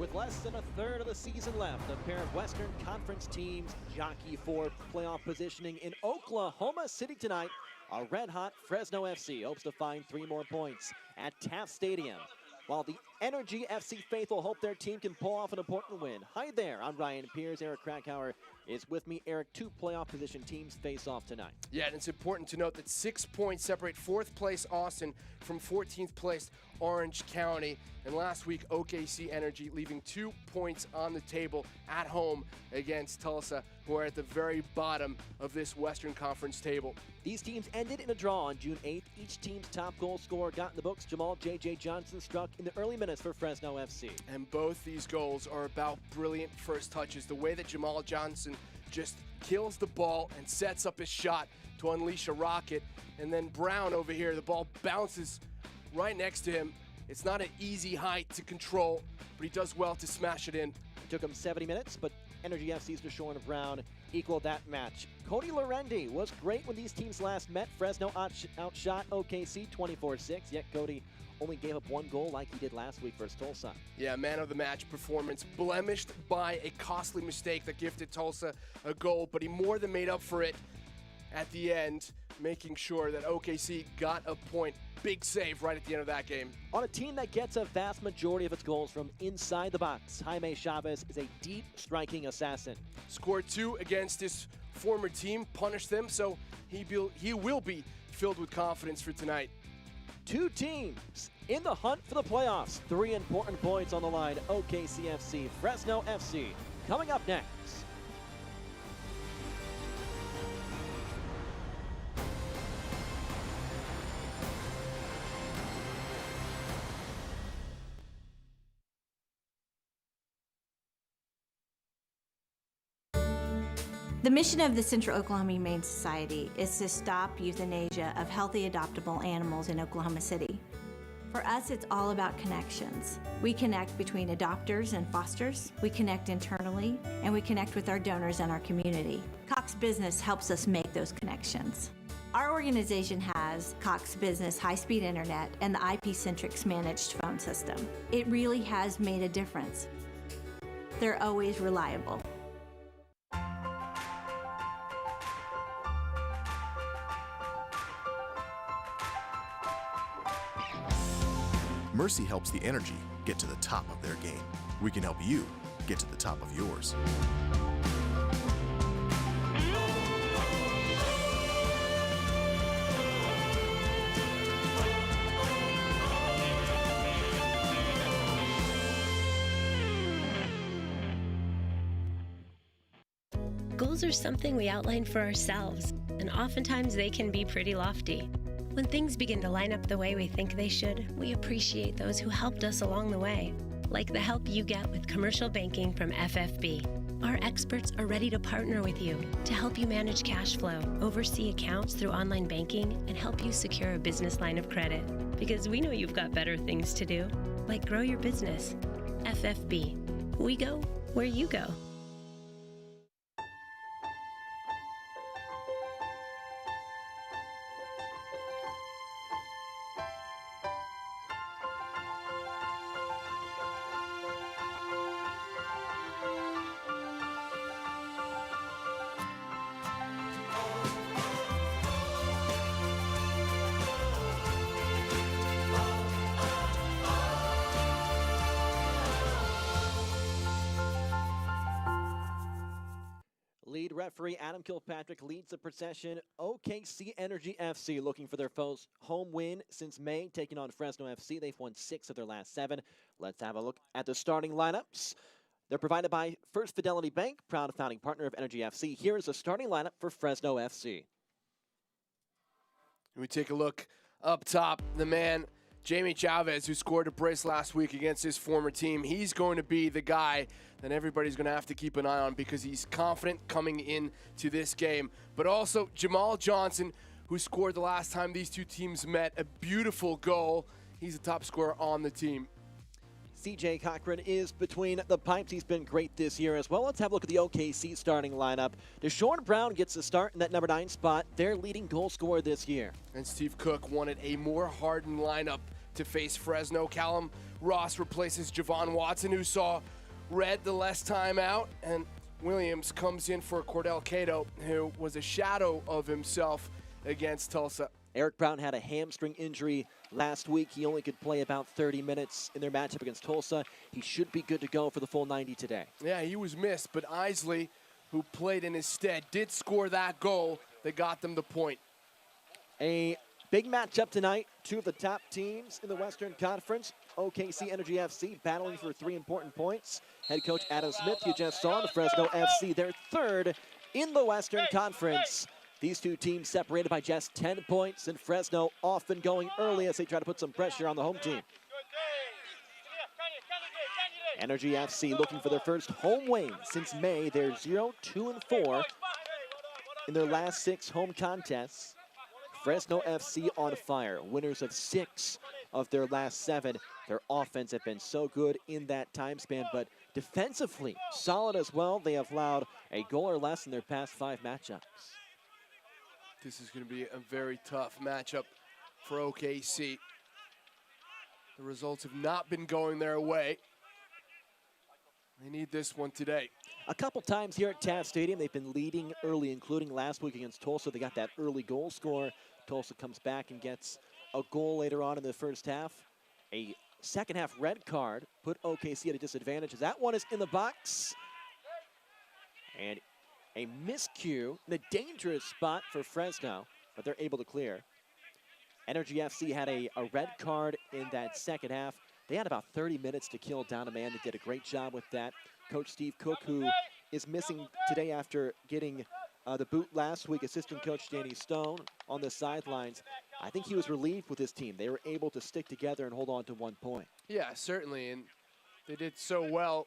With less than a third of the season left, a pair of Western Conference teams jockey for playoff positioning in Oklahoma City tonight. A red-hot Fresno FC hopes to find 3 more points at Taft Stadium, while the Energy FC faithful hope their team can pull off an important win. Hi there, I'm Ryan Pierce. Eric Krakauer is with me. Eric, 2 playoff position teams face off tonight. Yeah, and it's important to note that 6 points separate 4th place Austin from 14th place Orange County. And last week, OKC Energy leaving 2 points on the table at home against Tulsa, who are at the very bottom of this Western Conference table. These teams ended in a draw on June 8th. Each team's top goal scorer got in the books. Jamal J.J. Johnson struck in the early minutes for Fresno FC. And both these goals are about brilliant first touches. The way that Jamal Johnson just kills the ball and sets up his shot to unleash a rocket. And then Brown over here, the ball bounces right next to him. It's not an easy height to control, but he does well to smash it in. It took him 70 minutes, but Energy FC's Deshaun Brown equaled that match. Cody Lorendi was great when these teams last met. Fresno outshot OKC 24-6, yet Cody only gave up 1 goal like he did last week versus Tulsa. Yeah, man of the match performance, blemished by a costly mistake that gifted Tulsa a goal, but he more than made up for it at the end, making sure that OKC got a point. Big save right at the end of that game. On a team that gets a vast majority of its goals from inside the box, Jaime Chavez is a deep striking assassin. Scored 2 against his former team, punished them, so he will be filled with confidence for tonight. 2 teams in the hunt for the playoffs. 3 important points on the line. OKC FC, Fresno FC. Coming up next. The mission of the Central Oklahoma Humane Society is to stop euthanasia of healthy adoptable animals in Oklahoma City. For us, it's all about connections. We connect between adopters and fosters, we connect internally, and we connect with our donors and our community. Cox Business helps us make those connections. Our organization has Cox Business high-speed internet and the IP-Centrics managed phone system. It really has made a difference. They're always reliable. Mercy helps the Energy get to the top of their game. We can help you get to the top of yours. Goals are something we outline for ourselves, and oftentimes they can be pretty lofty. When things begin to line up the way we think they should, we appreciate those who helped us along the way, like the help you get with commercial banking from FFB. Our experts are ready to partner with you to help you manage cash flow, oversee accounts through online banking, and help you secure a business line of credit. Because we know you've got better things to do, like grow your business. FFB. We go where you go. Lead referee Adam Kilpatrick leads the procession. OKC Energy FC looking for their first home win since May, taking on Fresno FC. They've won 6 of their last 7. Let's have a look at the starting lineups. They're provided by First Fidelity Bank, proud founding partner of Energy FC. Here is the starting lineup for Fresno FC. We take a look up top. The man, Jaime Chavez, who scored a brace last week against his former team. He's going to be the guy that everybody's going to have to keep an eye on because he's confident coming into this game. But also Jamal Johnson, who scored the last time these 2 teams met, a beautiful goal. He's the top scorer on the team. CJ Cochran is between the pipes. He's been great this year as well. Let's have a look at the OKC starting lineup. Deshaun Brown gets the start in that #9 spot, their leading goal scorer this year. And Steve Cook wanted a more hardened lineup to face Fresno. Callum Ross replaces Javon Watson, who saw red the last time out, and Williams comes in for Cordell Cato, who was a shadow of himself against Tulsa. Eric Brown had a hamstring injury last week. He only could play about 30 minutes in their matchup against Tulsa. He should be good to go for the full 90 today. Yeah, he was missed, but Isley, who played in his stead, did score that goal that got them the point. A big matchup tonight. Two of the top teams in the Western Conference. OKC Energy FC battling for 3 important points. Head coach Adam Smith, you just saw, the Fresno FC, they're third in the Western Conference. These two teams separated by just 10 points, and Fresno often going early as they try to put some pressure on the home team. Energy FC looking for their first home win since May. They're 0-2-4 in their last 6 home contests. Fresno FC on fire, winners of 6 of their last 7. Their offense have been so good in that time span, but defensively solid as well. They have allowed a goal or less in their past 5 matchups. This is going to be a very tough matchup for OKC. The results have not been going their way. They need this one today. A couple times here at Taft Stadium, they've been leading early, including last week against Tulsa. They got that early goal score. Tulsa comes back and gets a goal later on in the first half. A second half red card put OKC at a disadvantage as that one is in the box. And a miscue in a dangerous spot for Fresno, but they're able to clear. Energy FC had a red card in that second half. They had about 30 minutes to kill down a man. They did a great job with that. Coach Steve Cook, who is missing today after getting the boot last week, assistant coach Danny Stone on the sidelines. I think he was relieved with his team. They were able to stick together and hold on to 1 point. Yeah, certainly, and they did so well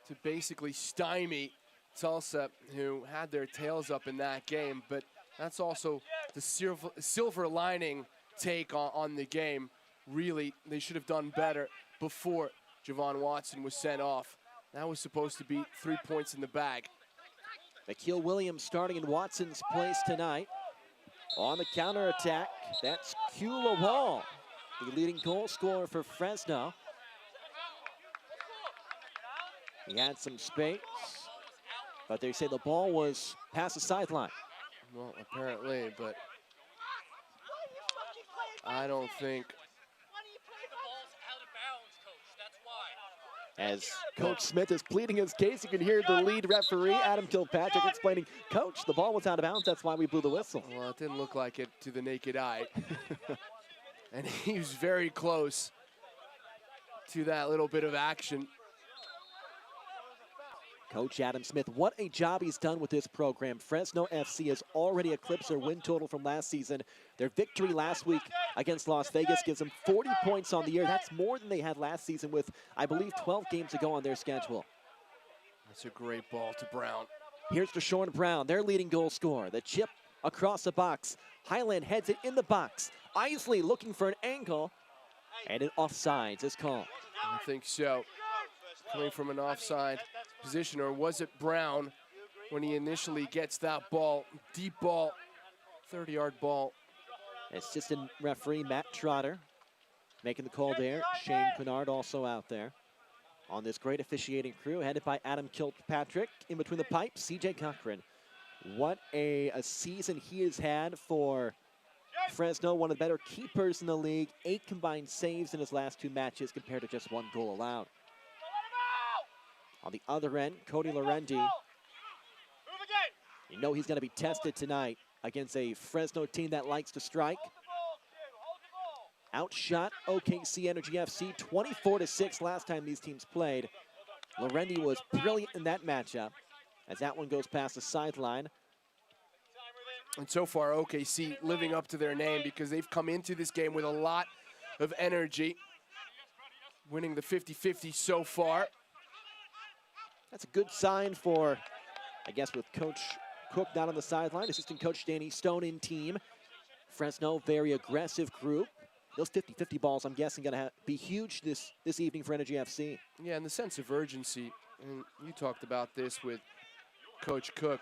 to basically stymie Tulsa, who had their tails up in that game, but that's also the silver lining take on the game. Really, they should have done better before Javon Watson was sent off. That was supposed to be 3 points in the bag. Nikhil Williams starting in Watson's place tonight. On the counterattack, that's Kula Wall, the leading goal scorer for Fresno. He had some space, but they say the ball was past the sideline. Well, apparently, but I don't think. As Coach Smith is pleading his case, you can hear the lead referee, Adam Kilpatrick, explaining, Coach, the ball was out of bounds, that's why we blew the whistle. Well, it didn't look like it to the naked eye. And he was very close to that little bit of action. Coach Adam Smith, what a job he's done with this program. Fresno FC has already eclipsed their win total from last season. Their victory last week against Las Vegas gives them 40 points on the year. That's more than they had last season with, I believe, 12 games to go on their schedule. That's a great ball to Brown. Here's Deshaun Brown, their leading goal scorer. The chip across the box. Highland heads it in the box. Isley looking for an angle, and an offsides is called. I think so. Coming from an offside position, or was it Brown when he initially gets that ball, deep ball, 30-yard ball. Assistant referee Matt Trotter making the call there. Shane Kennard also out there on this great officiating crew, headed by Adam Kilpatrick. In between the pipes, CJ Cochran. What a season he has had for Fresno, one of the better keepers in the league. 8 combined saves in his last 2 matches compared to just 1 goal allowed. On the other end, Cody Lorendi. You know he's going to be tested tonight against a Fresno team that likes to strike. Outshot OKC Energy FC 24-6 last time these teams played. Lorendi was brilliant in that matchup as that one goes past the sideline. And so far, OKC living up to their name because they've come into this game with a lot of energy, winning the 50-50 so far. That's a good sign for, I guess, with Coach Cook not on the sideline, assistant coach Danny Stone in team. Fresno, very aggressive group. Those 50-50 balls, I'm guessing, going to be huge this evening for Energy FC. Yeah, and the sense of urgency, and you talked about this with Coach Cook,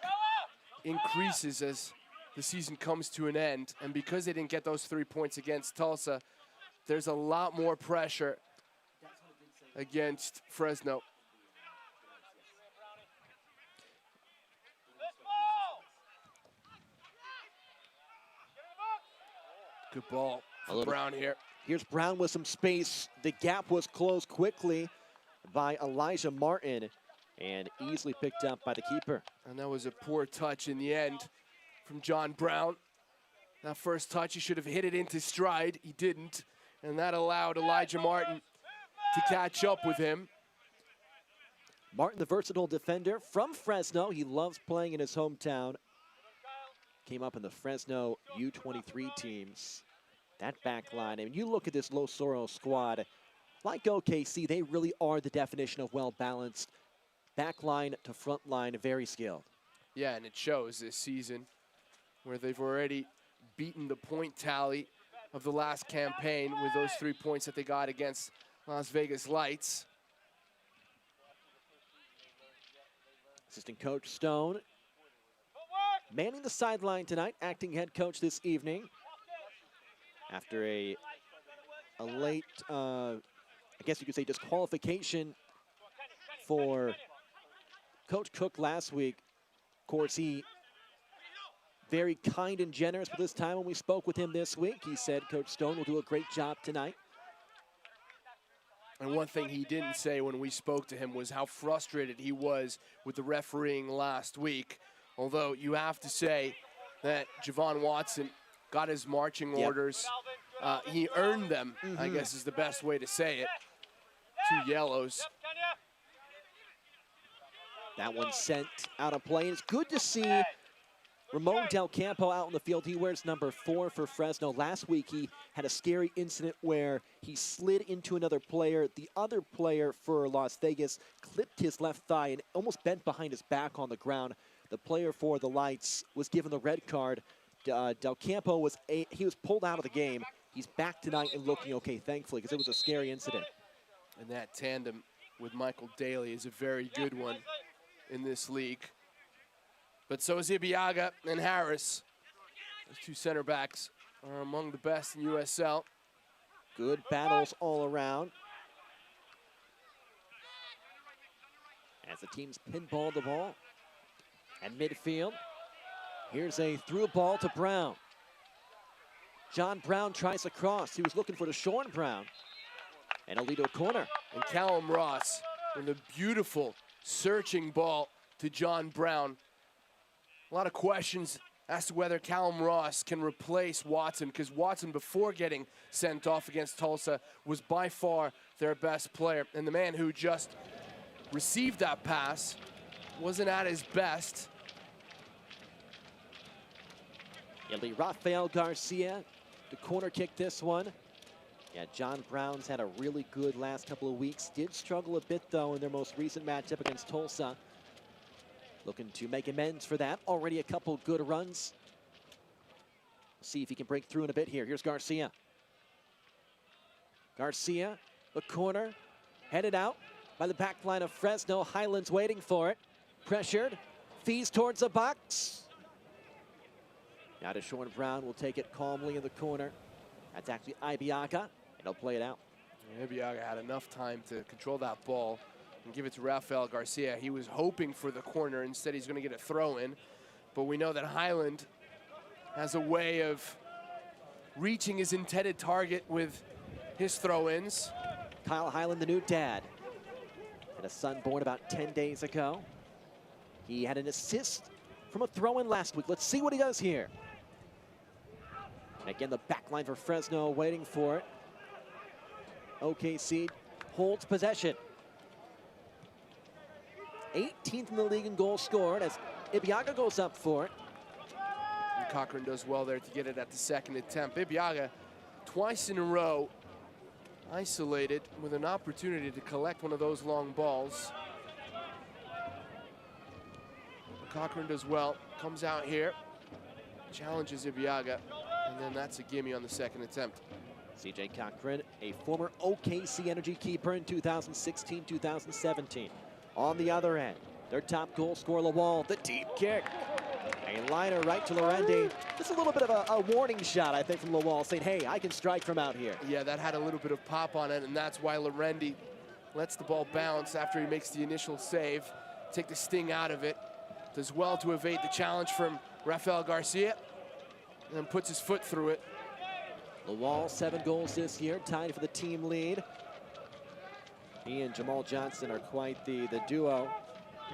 increases as the season comes to an end. And because they didn't get those 3 points against Tulsa, there's a lot more pressure against Fresno. Good ball for Brown here. Here's Brown with some space. The gap was closed quickly by Elijah Martin and easily picked up by the keeper. And that was a poor touch in the end from John Brown. That first touch, he should have hit it into stride. He didn't. And that allowed Elijah Martin to catch up with him. Martin, the versatile defender from Fresno. He loves playing in his hometown. Came up in the Fresno U23 teams. That back line, and you look at this Los Oros squad, like OKC, they really are the definition of well-balanced. Back line to front line, very skilled. Yeah, and it shows this season where they've already beaten the point tally of the last campaign with those 3 points that they got against Las Vegas Lights. Assistant coach Stone manning the sideline tonight, acting head coach this evening. After a late, I guess you could say, disqualification for Coach Cook last week. Of course, he very kind and generous with his time when we spoke with him this week. He said Coach Stone will do a great job tonight. And one thing he didn't say when we spoke to him was how frustrated he was with the refereeing last week. Although you have to say that Javon Watson got his marching orders. He earned them, I guess is the best way to say it. 2 yellows. That one sent out of play. It's good to see Ramon Del Campo out in the field. He wears number 4 for Fresno. Last week he had a scary incident where he slid into another player. The other player for Las Vegas clipped his left thigh and almost bent behind his back on the ground. The player for the Lights was given the red card. Del Campo was pulled out of the game. He's back tonight and looking okay, thankfully, because it was a scary incident. And that tandem with Michael Daly is a very good one in this league. But so is Ibeaga and Harris. Those 2 center backs are among the best in USL. Good battles all around. As the teams pinball the ball at midfield. Here's a through ball to Brown. John Brown tries to cross. He was looking for the Shorn Brown. And it'll lead to a corner. And Callum Ross with a beautiful searching ball to John Brown. A lot of questions as to whether Callum Ross can replace Watson, because Watson, before getting sent off against Tulsa, was by far their best player. And the man who just received that pass wasn't at his best. It'll be Rafael Garcia to corner kick this one. Yeah, John Brown's had a really good last couple of weeks. Did struggle a bit, though, in their most recent matchup against Tulsa. Looking to make amends for that. Already a couple good runs. We'll see if he can break through in a bit here. Here's Garcia. Garcia, the corner, headed out by the back line of Fresno. Highlands waiting for it. Pressured, fees towards the box. Now to Shorn Brown, will take it calmly in the corner. That's actually Ibeaga, and he'll play it out. Ibeaga had enough time to control that ball and give it to Rafael Garcia. He was hoping for the corner. Instead, he's going to get a throw in. But we know that Highland has a way of reaching his intended target with his throw-ins. Kyle Highland, the new dad, had a son born about 10 days ago. He had an assist from a throw-in last week. Let's see what he does here. And again, the back line for Fresno waiting for it. OKC holds possession. 18th in the league in goals scored as Ibeaga goes up for it. And Cochran does well there to get it at the second attempt. Ibeaga, twice in a row, isolated with an opportunity to collect one of those long balls. Cochran does well, comes out here, challenges Ibeaga, and then that's a gimme on the second attempt. CJ Cochran, a former OKC Energy keeper in 2016-2017. On the other end, their top goal scorer, Lawal, the deep kick. A liner right to Lorendi. Just a little bit of a warning shot, I think, from Lawal, saying, hey, I can strike from out here. Yeah, that had a little bit of pop on it, and that's why Lorendi lets the ball bounce after he makes the initial save. Take the sting out of it. Does well to evade the challenge from Rafael Garcia, and then puts his foot through it. Lawal, 7 goals this year, tied for the team lead. He and Jamal Johnson are quite the duo.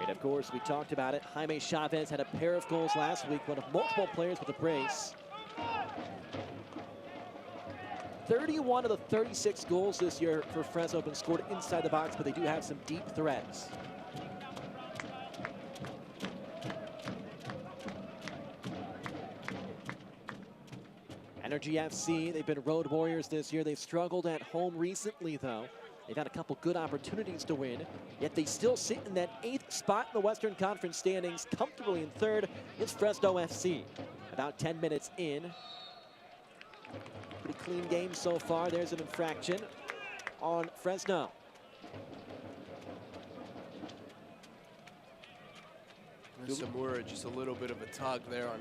And of course, we talked about it. Jaime Chavez had a pair of goals last week, one of multiple players with a brace. 31 of the 36 goals this year for Fresno have been scored inside the box, but they do have some deep threats. Energy FC, they've been road warriors this year. They've struggled at home recently, though. They've had a couple good opportunities to win, yet they still sit in that 8th spot in the Western Conference standings. Comfortably in 3rd is Fresno FC. About 10 minutes in. Pretty clean game so far. There's an infraction on Fresno. Samura, just a little bit of a tug there on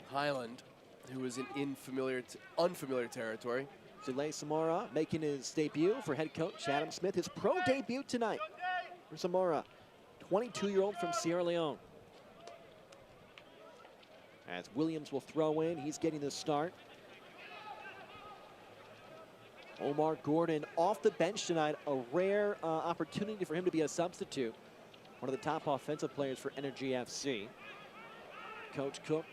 Highland, who is in unfamiliar territory. Zule Samora making his debut for head coach Adam Smith. His pro debut tonight for Samora, 22-year-old from Sierra Leone. As Williams will throw in, he's getting the start. Omar Gordon off the bench tonight, a rare opportunity for him to be a substitute. One of the top offensive players for Energy FC. Coach Cook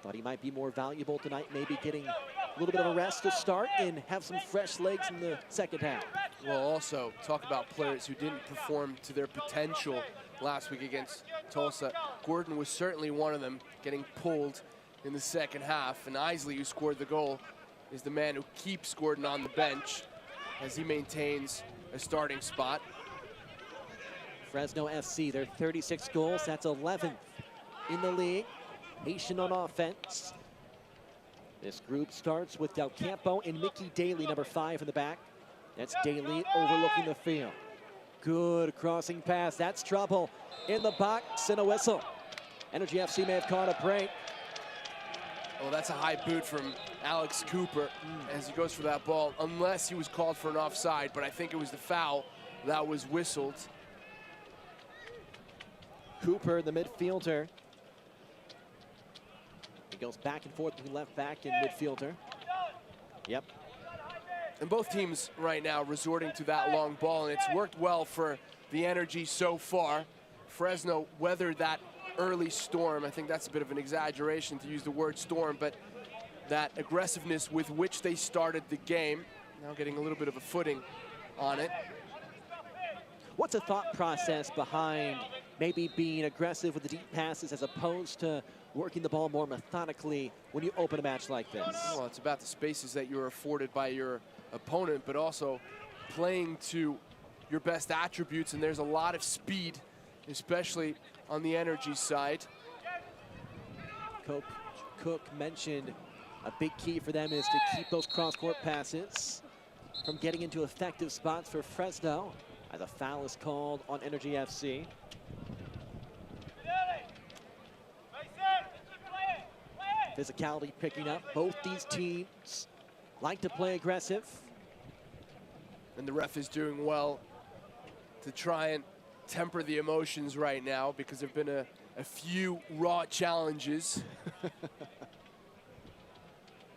thought he might be more valuable tonight, maybe getting a little bit of a rest to start and have some fresh legs in the second half. We'll also talk about players who didn't perform to their potential last week against Tulsa. Gordon was certainly one of them, getting pulled in the second half. And Isley, who scored the goal, is the man who keeps Gordon on the bench as he maintains a starting spot. Fresno FC, their 36 goals, that's 11th in the league. Haitian on offense. This group starts with Del Campo and Mickey Daly, number 5 in the back. That's Daly overlooking the field. Good crossing pass. That's trouble in the box and a whistle. Energy FC may have caught a break. Well, that's a high boot from Alex Cooper as he goes for that ball, unless he was called for an offside, but I think it was the foul that was whistled. Cooper, the midfielder. He goes back and forth between left back and midfielder. Yep. And both teams right now resorting to that long ball, and it's worked well for the Energy so far. Fresno weathered that early storm. I think that's a bit of an exaggeration to use the word storm, but that aggressiveness with which they started the game, now getting a little bit of a footing on it. What's the thought process behind maybe being aggressive with the deep passes as opposed to working the ball more methodically when you open a match like this? Well, it's about the spaces that you're afforded by your opponent, but also playing to your best attributes, and there's a lot of speed, especially on the Energy side. Cook mentioned a big key for them is to keep those cross-court passes from getting into effective spots for Fresno, as a foul is called on Energy FC. Physicality picking up. Both these teams like to play aggressive. And the ref is doing well to try and temper the emotions right now, because there have been a few raw challenges.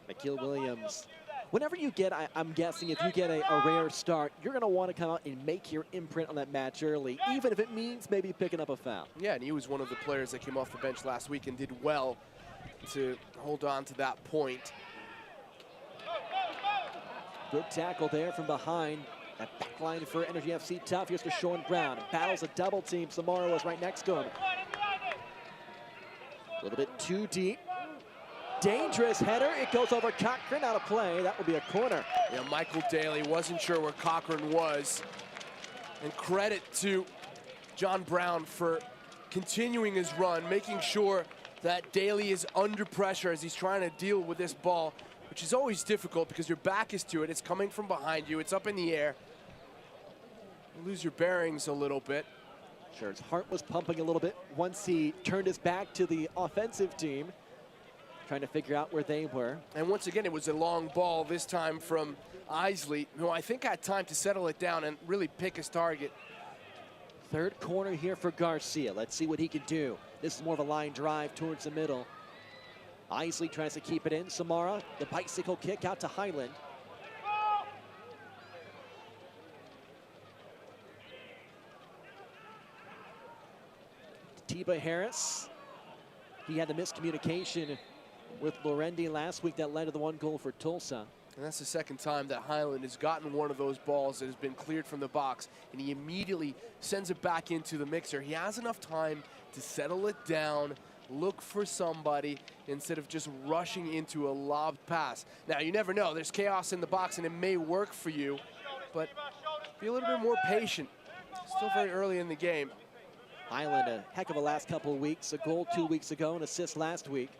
Nikhil Williams. Whenever you get, I'm guessing, if you get a rare start, you're going to want to come out and make your imprint on that match early, even if it means maybe picking up a foul. Yeah, and he was one of the players that came off the bench last week and did well to hold on to that point. Good tackle there from behind. That back line for Energy FC tough. Here's to Sean Brown. Battles a double team. Samara was right next to him. A little bit too deep. Dangerous header. It goes over Cochran, out of play. That will be a corner. Yeah, Michael Daly wasn't sure where Cochran was. And credit to John Brown for continuing his run, making sure that Daly is under pressure as he's trying to deal with this ball, which is always difficult because your back is to it. It's coming from behind you. It's up in the air. You lose your bearings a little bit. Sure, his heart was pumping a little bit once he turned his back to the offensive team, trying to figure out where they were. And once again, it was a long ball, this time from Isley, who I think had time to settle it down and really pick his target. Third corner here for Garcia. Let's see what he can do. This is more of a line drive towards the middle. Isley tries to keep it in. Samara, the bicycle kick out to Highland. Tiba Harris. He had the miscommunication with Lorendi last week that led to the 1 goal for Tulsa. And that's the second time that Highland has gotten one of those balls that has been cleared from the box, and he immediately sends it back into the mixer. He has enough time to settle it down, look for somebody, instead of just rushing into a lobbed pass. Now, you never know. There's chaos in the box, and it may work for you, but be a little bit more patient. Still very early in the game. Highland, a heck of a last couple of weeks. A goal 2 weeks ago, an assist last week.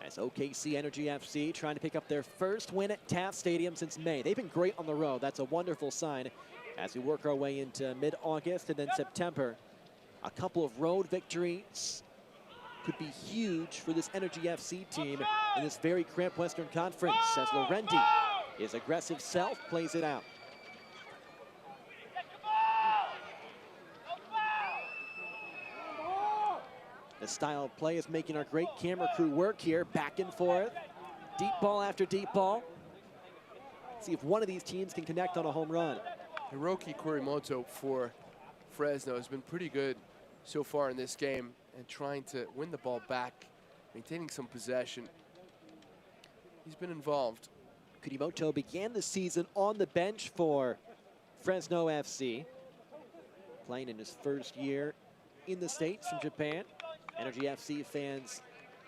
As OKC Energy FC trying to pick up their first win at Taft Stadium since May. They've been great on the road. That's a wonderful sign as we work our way into mid-August and then September. A couple of road victories could be huge for this Energy FC team in this very cramped Western Conference as Lorendi, his aggressive self, plays it out. The style of play is making our great camera crew work here, back and forth. Deep ball after deep ball. See if one of these teams can connect on a home run. Hiroki Kurimoto for Fresno has been pretty good so far in this game and trying to win the ball back, maintaining some possession. He's been involved. Kurimoto began the season on the bench for Fresno FC, playing in his first year in the States from Japan. Energy FC fans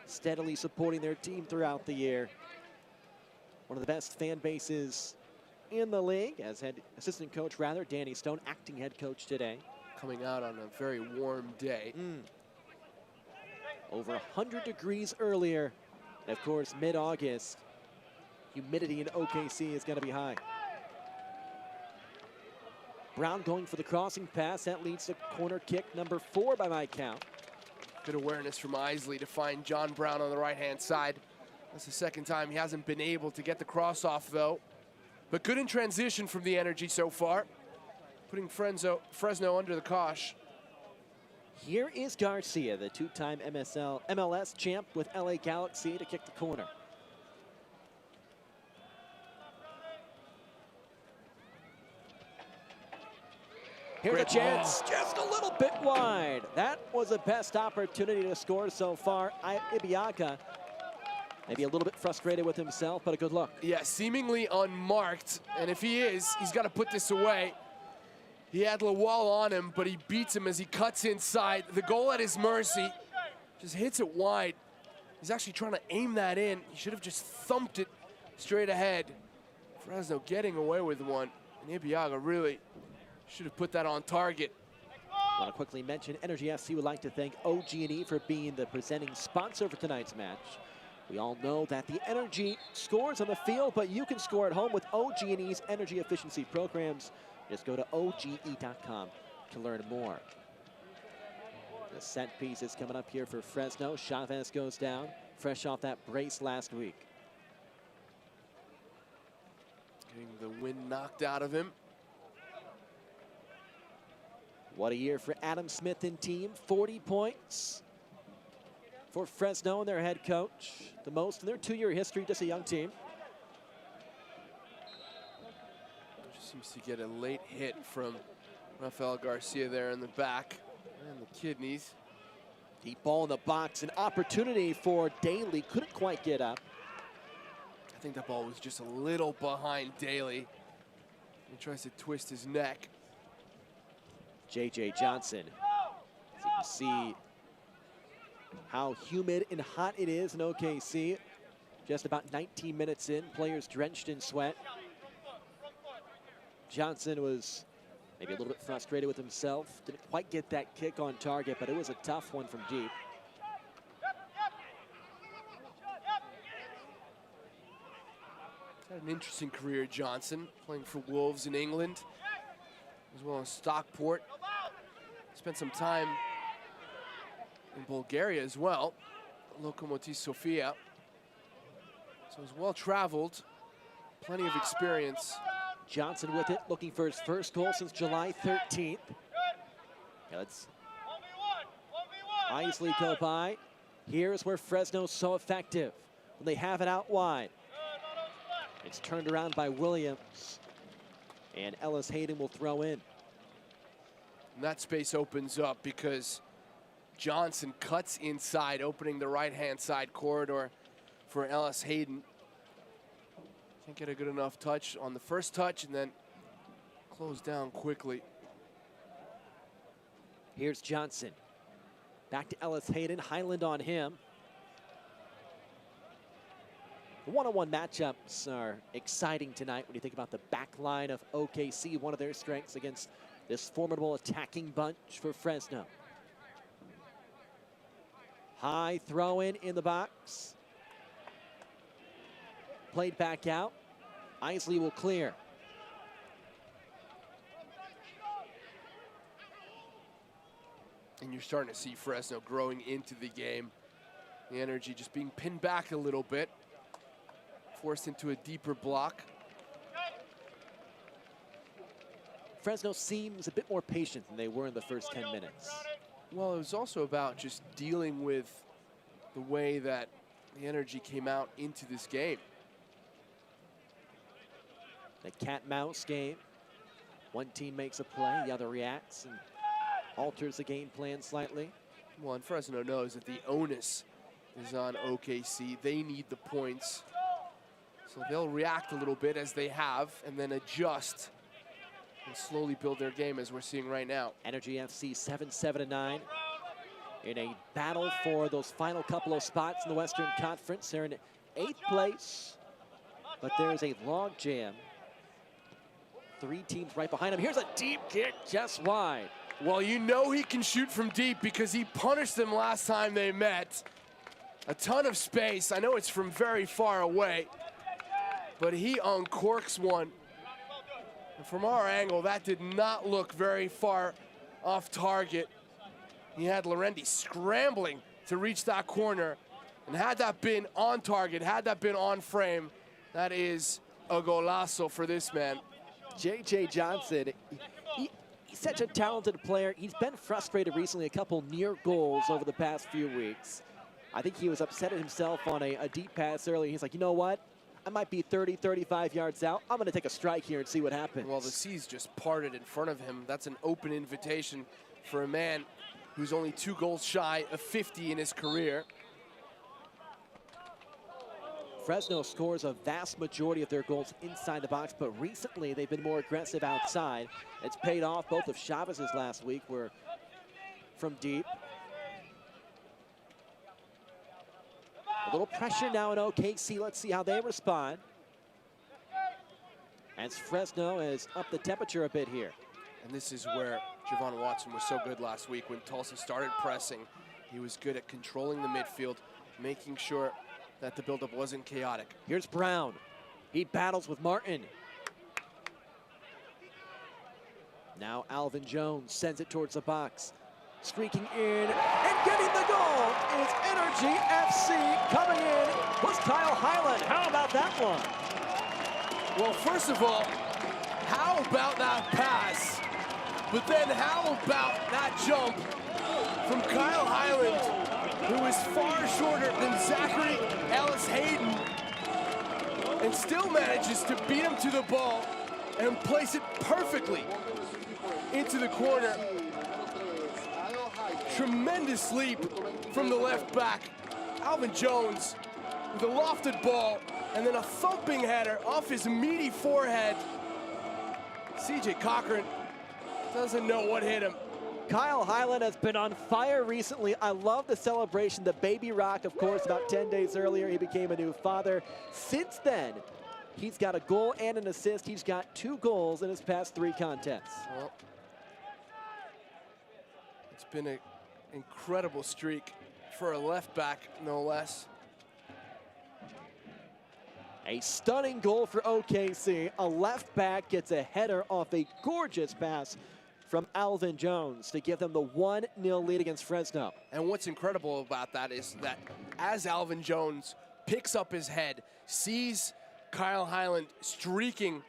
steadily supporting their team throughout the year. One of the best fan bases in the league, as assistant coach Danny Stone, acting head coach today. Coming out on a very warm day. Over 100 degrees earlier. And of course, mid-August, humidity in OKC is going to be high. Brown going for the crossing pass. That leads to corner kick number 4 by my count. Good awareness from Isley to find John Brown on the right-hand side. That's the second time he hasn't been able to get the cross off, though. But good in transition from the Energy so far, putting Fresno under the cosh. Here is Garcia, the two-time MLS champ with LA Galaxy, to kick the corner. Here's a chance, just a little bit wide. That was the best opportunity to score so far. Ibiaga, maybe a little bit frustrated with himself, but a good look. Yeah, seemingly unmarked, and if he is, he's got to put this away. He had Lawal on him, but he beats him as he cuts inside. The goal at his mercy, just hits it wide. He's actually trying to aim that in. He should have just thumped it straight ahead. Fresno getting away with one, and Ibiaga really should have put that on target. I want to quickly mention Energy FC would like to thank OG&E for being the presenting sponsor for tonight's match. We all know that the Energy scores on the field, but you can score at home with OG&E's energy efficiency programs. Just go to OGE.com to learn more. The set piece is coming up here for Fresno. Chavez goes down, fresh off that brace last week. Getting the wind knocked out of him. What a year for Adam Smith and team. 40 points for Fresno and their head coach. The most in their 2-year history, just a young team. Just seems to get a late hit from Rafael Garcia there in the back and the kidneys. Deep ball in the box, an opportunity for Daly. Couldn't quite get up. I think that ball was just a little behind Daly. He tries to twist his neck. J.J. Johnson. As you can see how humid and hot it is in OKC. Just about 19 minutes in, players drenched in sweat. Johnson was maybe a little bit frustrated with himself. Didn't quite get that kick on target, but it was a tough one from deep. Had an interesting career, Johnson, playing for Wolves in England, as well as Stockport. spent some time in Bulgaria as well. Lokomotiv Sofia. So he's well traveled, plenty of experience. Johnson with it, looking for his first goal since July 13th. Okay, let's Isley go by. Here's where Fresno's so effective when they have it out wide. It's turned around by Williams, and Ellis Hayden will throw in. And that space opens up because Johnson cuts inside, opening the right-hand side corridor for Ellis Hayden. Can't get a good enough touch on the first touch and then close down quickly. Here's Johnson. Back to Ellis Hayden, Highland on him. The one-on-one matchups are exciting tonight when you think about the back line of OKC, one of their strengths against this formidable attacking bunch for Fresno. High throw in the box. Played back out. Isley will clear. And you're starting to see Fresno growing into the game. The energy just being pinned back a little bit. Forced into a deeper block. Fresno seems a bit more patient than they were in the first 10 minutes. Well, it was also about just dealing with the way that the energy came out into this game. The cat-mouse game. One team makes a play, the other reacts and alters the game plan slightly. Well, and Fresno knows that the onus is on OKC. They need the points. So they'll react a little bit as they have and then adjust and slowly build their game as we're seeing right now. Energy FC 7-7-9 in a battle for those final couple of spots in the Western Conference. They're in 8th place, but there's a log jam. 3 teams right behind him. Here's a deep kick just wide. Well, you know he can shoot from deep because he punished them last time they met. A ton of space. I know it's from very far away, but he uncorks one. And from our angle, that did not look very far off target. He had Lorendi scrambling to reach that corner. And had that been on target, had that been on frame, that is a golazo for this man. J.J. Johnson, he's such a talented player. He's been frustrated recently, a couple near goals over the past few weeks. I think he was upset at himself on a deep pass earlier. He's like, you know what? I might be 30, 35 yards out. I'm going to take a strike here and see what happens. Well, the seas just parted in front of him. That's an open invitation for a man who's only 2 goals shy of 50 in his career. Fresno scores a vast majority of their goals inside the box, but recently they've been more aggressive outside. It's paid off. Both of Chavez's last week were from deep. A little pressure now in OKC. Let's see how they respond. As Fresno has upped the temperature a bit here. And this is where Javon Watson was so good last week. When Tulsa started pressing, he was good at controlling the midfield, making sure that the buildup wasn't chaotic. Here's Brown. He battles with Martin. Now Alvin Jones sends it towards the box. Streaking in and getting the goal is Energy FC. Coming in was Kyle Highland. How about that one? Well, first of all, how about that pass? But then how about that jump from Kyle Highland, who is far shorter than Zachary Ellis Hayden, and still manages to beat him to the ball and place it perfectly into the corner. Tremendous leap from the left back. Alvin Jones with a lofted ball and then a thumping header off his meaty forehead. CJ Cochran doesn't know what hit him. Kyle Highland has been on fire recently. I love the celebration. The baby rock, of course, about 10 days earlier, he became a new father. Since then, he's got a goal and an assist. He's got 2 goals in his past 3 contests. Well, it's been an incredible streak for a left back, no less. A stunning goal for OKC. A left back gets a header off a gorgeous pass from Alvin Jones to give them the 1-0 lead against Fresno. And what's incredible about that is that as Alvin Jones picks up his head, sees Kyle Highland streaking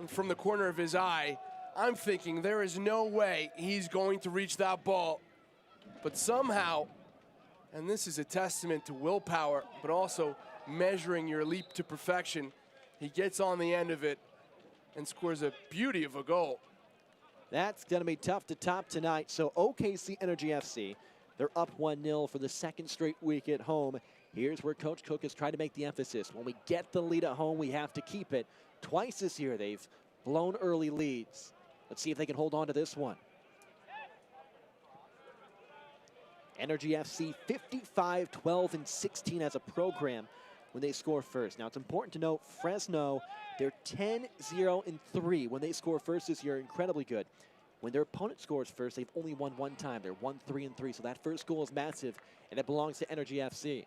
from the corner of his eye, I'm thinking there is no way he's going to reach that ball. But somehow, and this is a testament to willpower, but also measuring your leap to perfection, he gets on the end of it and scores a beauty of a goal. That's going to be tough to top tonight. So OKC Energy FC, they're up 1-0 for the second straight week at home. Here's where Coach Cook has tried to make the emphasis. When we get the lead at home, we have to keep it. Twice this year, they've blown early leads. Let's see if they can hold on to this one. Energy FC 55, 12, and 16 as a program when they score first. Now, it's important to note Fresno, they're 10, 0, and 3 when they score first this year. Incredibly good. When their opponent scores first, they've only won one time. They're 1, 3, and 3. So that first goal is massive, and it belongs to Energy FC.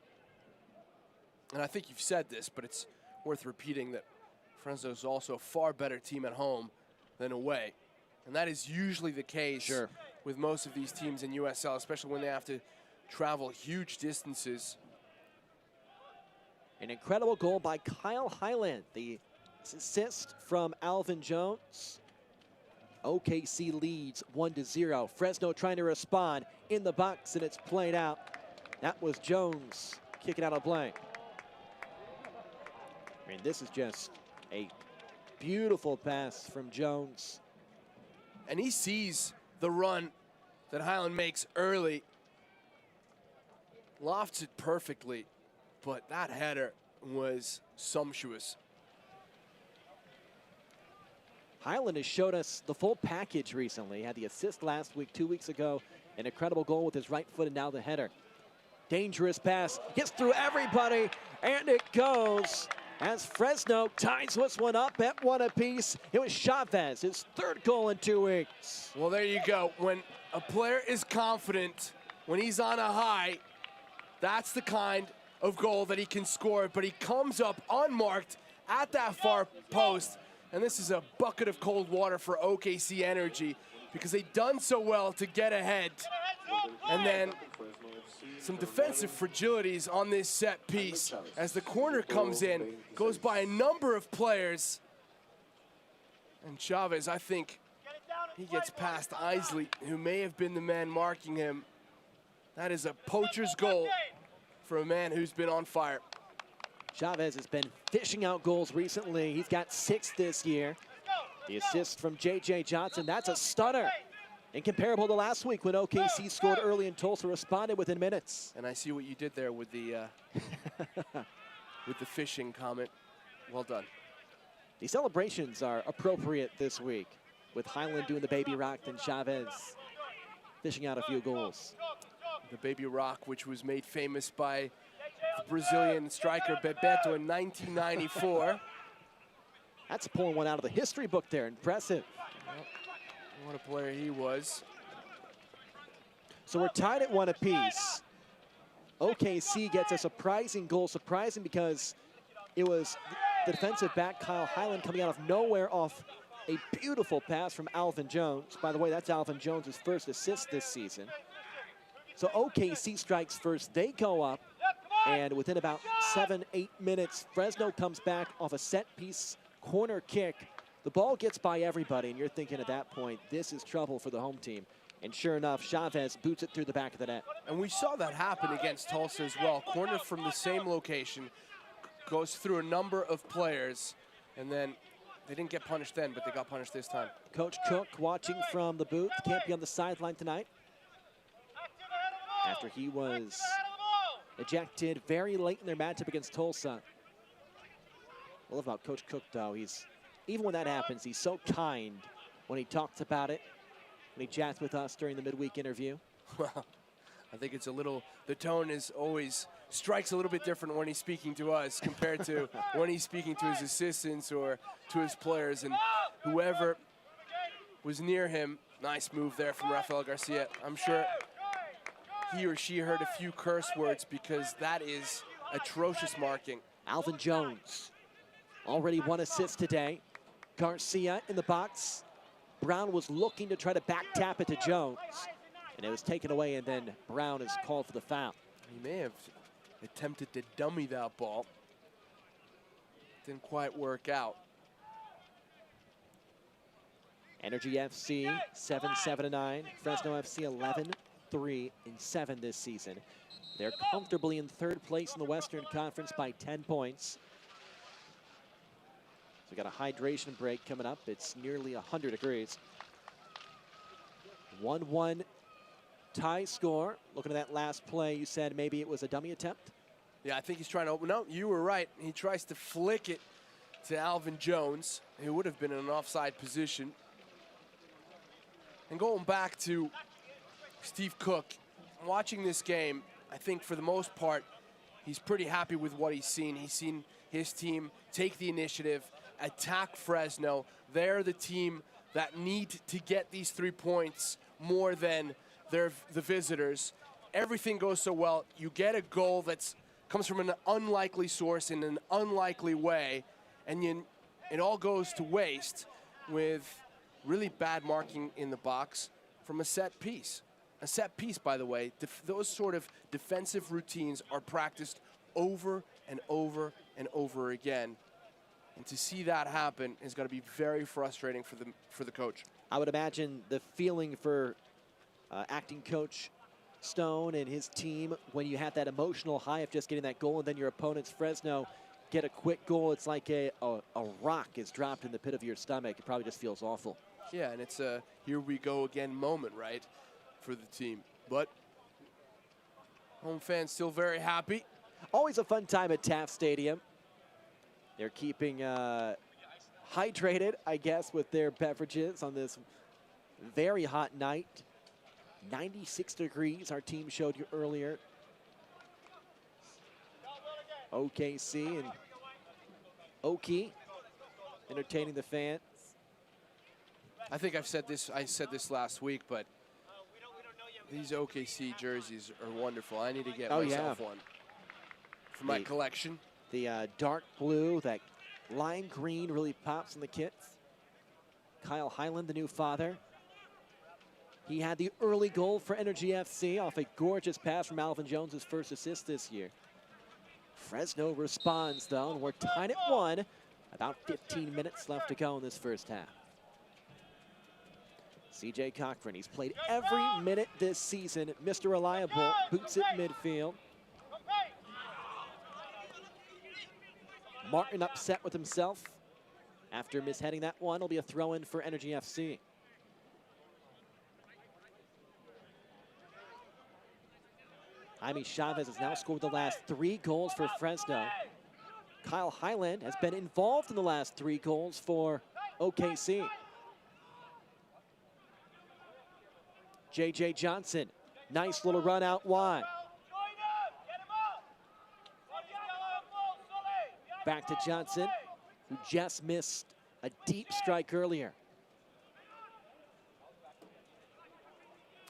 And I think you've said this, but it's worth repeating that Fresno is also a far better team at home than away. And that is usually the case with most of these teams in USL, especially when they have to travel huge distances. An incredible goal by Kyle Highland. The assist from Alvin Jones. OKC leads 1-0. Fresno trying to respond in the box, and it's played out. That was Jones kicking out of play. I mean, this is just a beautiful pass from Jones. And he sees the run that Highland makes early. Lofts it perfectly, but that header was sumptuous. Highland has showed us the full package recently. Had the assist last week, 2 weeks ago. An incredible goal with his right foot, and now the header. Dangerous pass, gets through everybody, and it goes. As Fresno ties this one up at 1 apiece. It was Chavez, his 3rd goal in 2 weeks. Well, there you go. When a player is confident, when he's on a high, that's the kind of goal that he can score. But he comes up unmarked at that far post. And this is a bucket of cold water for OKC Energy because they've done so well to get ahead. And then some defensive fragilities on this set piece as the corner comes in, goes by a number of players. And Chavez, I think he gets past Isley, who may have been the man marking him. That is a poacher's goal for a man who's been on fire. Chavez has been fishing out goals recently. He's got 6 this year. The assist from J.J. Johnson, that's a stunner. Incomparable to last week when OKC scored early and Tulsa responded within minutes. And I see what you did there with the with the fishing comment. Well done. The celebrations are appropriate this week with Highland doing the baby rock and Chavez fishing out a few goals. The baby rock, which was made famous by the Brazilian striker Bebeto in 1994. That's pulling one out of the history book there. Impressive. What a player he was. So we're tied at 1 apiece. OKC gets a surprising goal. Surprising because it was the defensive back Kyle Highland coming out of nowhere off a beautiful pass from Alvin Jones. By the way, that's Alvin Jones' first assist this season. So OKC strikes first. They go up. And within about 7-8 minutes, Fresno comes back off a set-piece corner kick. The ball gets by everybody, and you're thinking at that point, this is trouble for the home team. And sure enough, Chavez boots it through the back of the net. And we saw that happen against Tulsa as well. Corner from the same location, goes through a number of players, and then they didn't get punished then, but they got punished this time. Coach Cook watching from the booth, can't be on the sideline tonight after he was ejected very late in their matchup against Tulsa. I love about Coach Cook, though. Even when that happens, he's so kind when he talks about it, when he chats with us during the midweek interview. Well, I think it's a little, the tone is always, strikes a little bit different when he's speaking to us compared to when he's speaking to his assistants or to his players. And whoever was near him, nice move there from Rafael Garcia. I'm sure he or she heard a few curse words because that is atrocious marking. Alvin Jones, already 1 assist today. Garcia in the box. Brown was looking to try to back tap it to Jones, and it was taken away, and then Brown is called for the foul. He may have attempted to dummy that ball. Didn't quite work out. Energy FC 7-7-9. Fresno FC 11-3-7 this season. They're comfortably in third place in the Western Conference by 10 points. So we got a hydration break coming up. It's nearly 100 degrees. 1-1 tie score. Looking at that last play, you said maybe it was a dummy attempt? Yeah, I think he's trying to open. No, you were right. He tries to flick it to Alvin Jones, who would have been in an offside position. And going back to Steve Cook, watching this game, I think for the most part, he's pretty happy with what he's seen. He's seen his team take the initiative, attack Fresno. They're the team that need to get these 3 points more than the visitors. Everything goes so well. You get a goal that comes from an unlikely source in an unlikely way, and it all goes to waste with really bad marking in the box from a set piece. A set piece, by the way, those sort of defensive routines are practiced over and over and over again. And to see that happen is going to be very frustrating for the coach. I would imagine the feeling for acting coach Stone and his team when you have that emotional high of just getting that goal, and then your opponent's Fresno get a quick goal. It's like a rock is dropped in the pit of your stomach. It probably just feels awful. Yeah, and it's a here we go again moment, right, for the team. But home fans still very happy. Always a fun time at Taft Stadium. They're keeping hydrated, I guess, with their beverages on this very hot night. 96 degrees, our team showed you earlier. OKC and Oki entertaining the fans. I think I said this last week, but these OKC jerseys are wonderful. I need to get myself one for my collection. The dark blue, that lime green really pops in the kits. Kyle Highland, the new father. He had the early goal for Energy FC off a gorgeous pass from Alvin Jones, his first assist this year. Fresno responds, though, and we're tied at 1. About 15 minutes left to go in this first half. CJ Cochran, he's played every minute this season. Mr. Reliable, boots it midfield. Martin upset with himself after misheading that one. It'll be a throw-in for Energy FC. Jaime Chavez has now scored the last 3 goals for Fresno. Kyle Highland has been involved in the last 3 goals for OKC. J.J. Johnson, nice little run out wide. Back to Johnson, who just missed a deep strike earlier.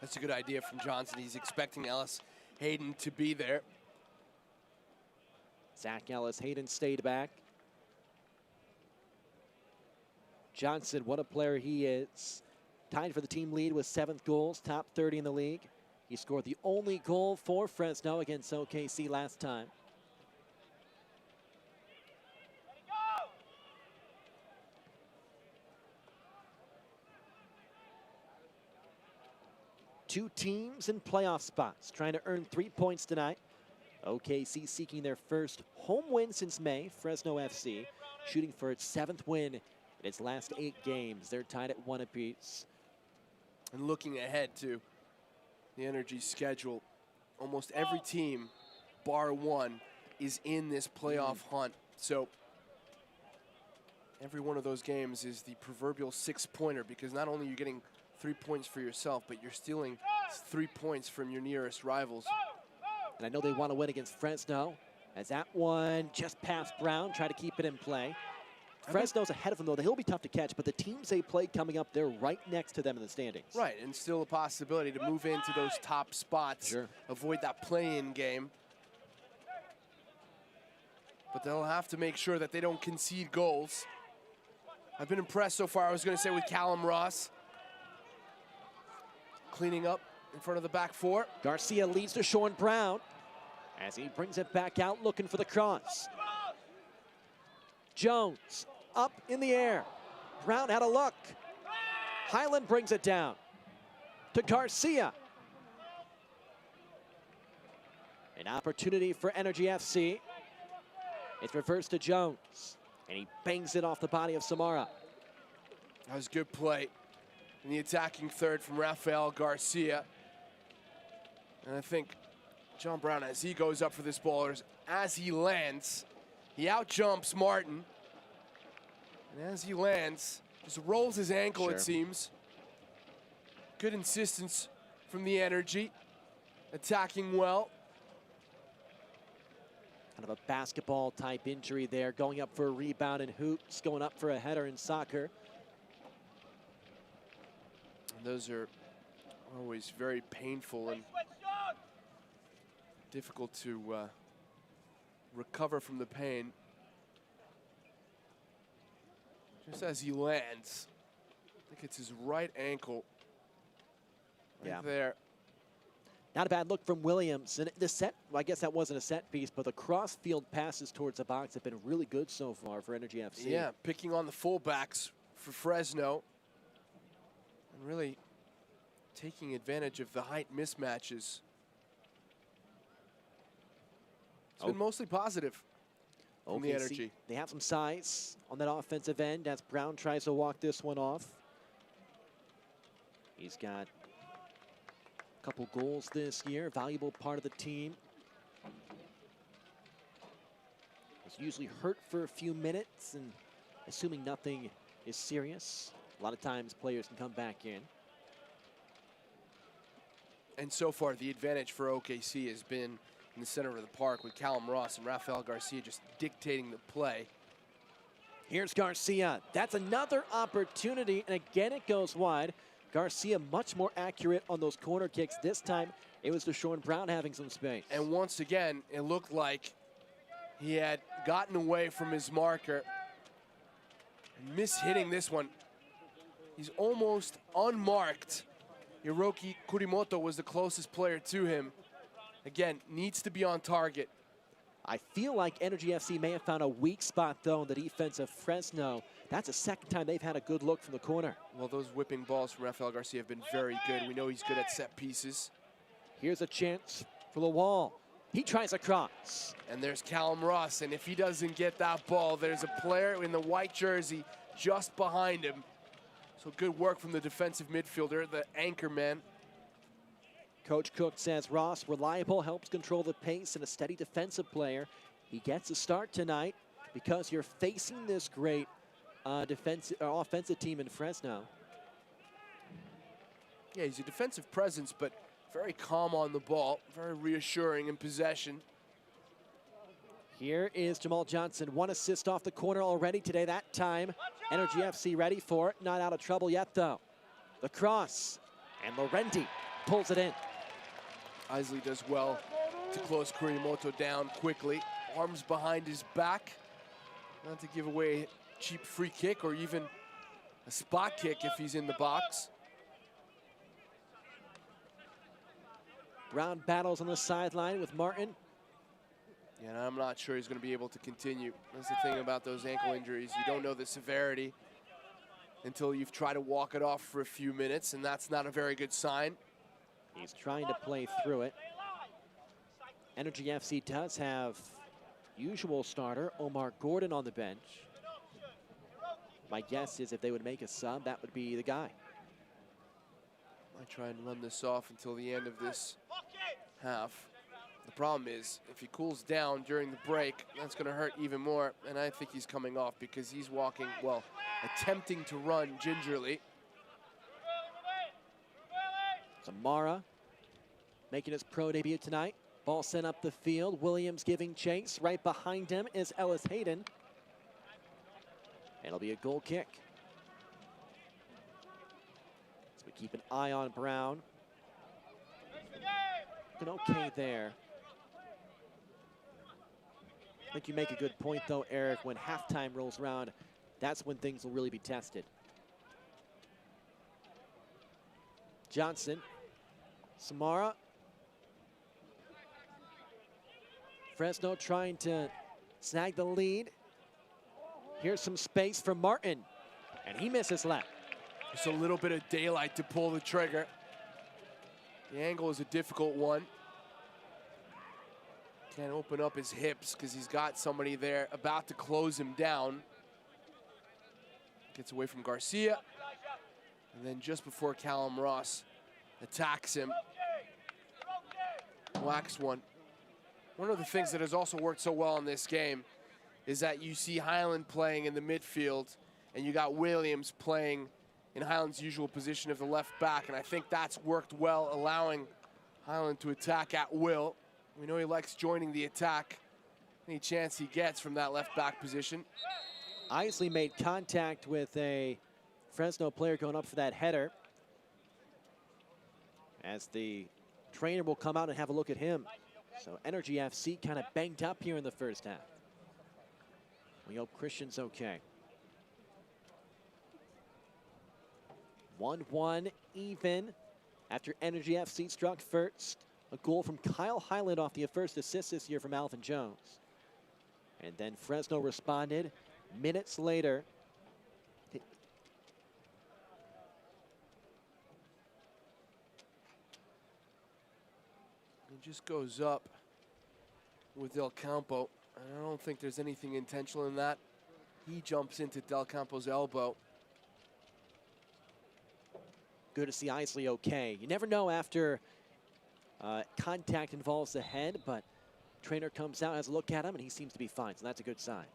That's a good idea from Johnson. He's expecting Ellis Hayden to be there. Zach Ellis Hayden stayed back. Johnson, what a player he is. Tied for the team lead with 7th goals, top 30 in the league. He scored the only goal for Fresno against OKC last time. Two teams in playoff spots trying to earn 3 points tonight. OKC seeking their first home win since May. Fresno FC shooting for its 7th win in its last 8 games. They're tied at 1 apiece. And looking ahead to the Energy schedule, almost every team, bar one, is in this playoff hunt. So every one of those games is the proverbial 6-pointer, because not only are you getting 3 points for yourself, but you're stealing 3 points from your nearest rivals. And I know they want to win against Fresno, as that one just past Brown, try to keep it in play. Fresno's ahead of them, though. He'll be tough to catch, but the teams they play coming up, they're right next to them in the standings. Right, and still a possibility to move into those top spots, avoid that play-in game. But they'll have to make sure that they don't concede goals. I've been impressed so far, I was going to say, with Callum Ross. cleaning up in front of the back four. Garcia leads to Sean Brown as he brings it back out looking for the cross. Jones up in the air. Brown had a look. Highland brings it down to Garcia. An opportunity for Energy FC. It's reversed to Jones, and he bangs it off the body of Samara. That was good play in the attacking third from Rafael Garcia. And I think John Brown, as he goes up for this ball, as he lands, he out-jumps Martin. And as he lands, just rolls his ankle, it seems. Good insistence from the Energy, attacking well. Kind of a basketball type injury there, going up for a rebound in hoops, going up for a header in soccer. And those are always very painful and difficult to recover from the pain. Just as he lands, I think it's his right ankle right there. Not a bad look from Williams. And the set, well, I guess that wasn't a set piece, but the cross-field passes towards the box have been really good so far for Energy FC. Yeah, picking on the fullbacks for Fresno. And really taking advantage of the height mismatches. It's been mostly positive from the Energy. They have some size on that offensive end as Brown tries to walk this one off. He's got couple goals this year, valuable part of the team. Was usually hurt for a few minutes, and assuming nothing is serious, a lot of times players can come back in. And so far, the advantage for OKC has been in the center of the park with Callum Ross and Rafael Garcia just dictating the play. Here's Garcia. That's another opportunity, and again it goes wide. Garcia much more accurate on those corner kicks. This time, it was Deshaun Brown having some space. And once again, it looked like he had gotten away from his marker. Mishitting this one. He's almost unmarked. Hiroki Kurimoto was the closest player to him. Again, needs to be on target. I feel like Energy FC may have found a weak spot, though, in the defense of Fresno. That's the second time they've had a good look from the corner. Well, those whipping balls from Rafael Garcia have been very good. We know he's good at set pieces. Here's a chance for the wall. He tries a cross. And there's Callum Ross, and if he doesn't get that ball, there's a player in the white jersey just behind him. So good work from the defensive midfielder, the anchor man. Coach Cook says Ross, reliable, helps control the pace, and a steady defensive player. He gets a start tonight because you're facing this great offensive team in Fresno. Yeah, he's a defensive presence, but very calm on the ball, very reassuring in possession. Here is Jamal Johnson, 1 assist off the corner already today. That time, Energy FC ready for it. Not out of trouble yet, though. The cross, and Laurenti pulls it in. Isley does well to close Kurimoto down quickly. Arms behind his back, not to give away a cheap free kick or even a spot kick if he's in the box. Brown battles on the sideline with Martin. Yeah, and I'm not sure he's going to be able to continue. That's the thing about those ankle injuries. You don't know the severity until you've tried to walk it off for a few minutes, and that's not a very good sign. He's trying to play through it. Energy FC does have usual starter Omar Gordon on the bench. My guess is if they would make a sub, that would be the guy. I try and run this off until the end of this half. The problem is, if he cools down during the break, that's going to hurt even more. And I think he's coming off because he's walking, well, attempting to run gingerly. Samara making his pro debut tonight. Ball sent up the field. Williams giving chase. Right behind him is Ellis Hayden. It'll be a goal kick. So we keep an eye on Brown. Looking okay there. I think you make a good point, though, Eric. When halftime rolls around, that's when things will really be tested. Johnson Samara. Fresno trying to snag the lead. Here's some space for Martin, and he misses left. Just a little bit of daylight to pull the trigger. The angle is a difficult one. Can't open up his hips because he's got somebody there about to close him down. Gets away from Garcia. And then just before Callum Ross attacks him, whacks one. One of the things that has also worked so well in this game is that you see Highland playing in the midfield and you got Williams playing in Highland's usual position of the left back, and I think that's worked well, allowing Highland to attack at will. We know he likes joining the attack any chance he gets from that left back position. Isley made contact with a Fresno player going up for that header, as the trainer will come out and have a look at him. So Energy FC kind of banged up here in the first half. We hope Christian's okay. 1-1 even after Energy FC struck first. A goal from Kyle Highland off the first assist this year from Alvin Jones. And then Fresno responded minutes later. It just goes up with Del Campo. I don't think there's anything intentional in that. He jumps into Del Campo's elbow. Good to see Isley okay. You never know after contact involves the head, but trainer comes out, has a look at him, and he seems to be fine, so that's a good sign.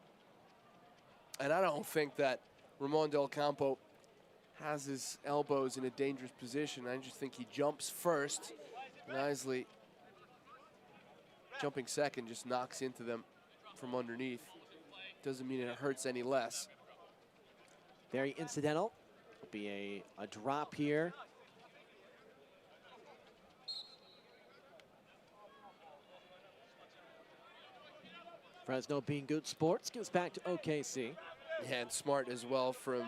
And I don't think that Ramon Del Campo has his elbows in a dangerous position. I just think he jumps first, and Isley, jumping second, just knocks into them from underneath. Doesn't mean it hurts any less. Very incidental. Will be a drop here. Fresno being good sports, gives back to OKC. Yeah, and smart as well from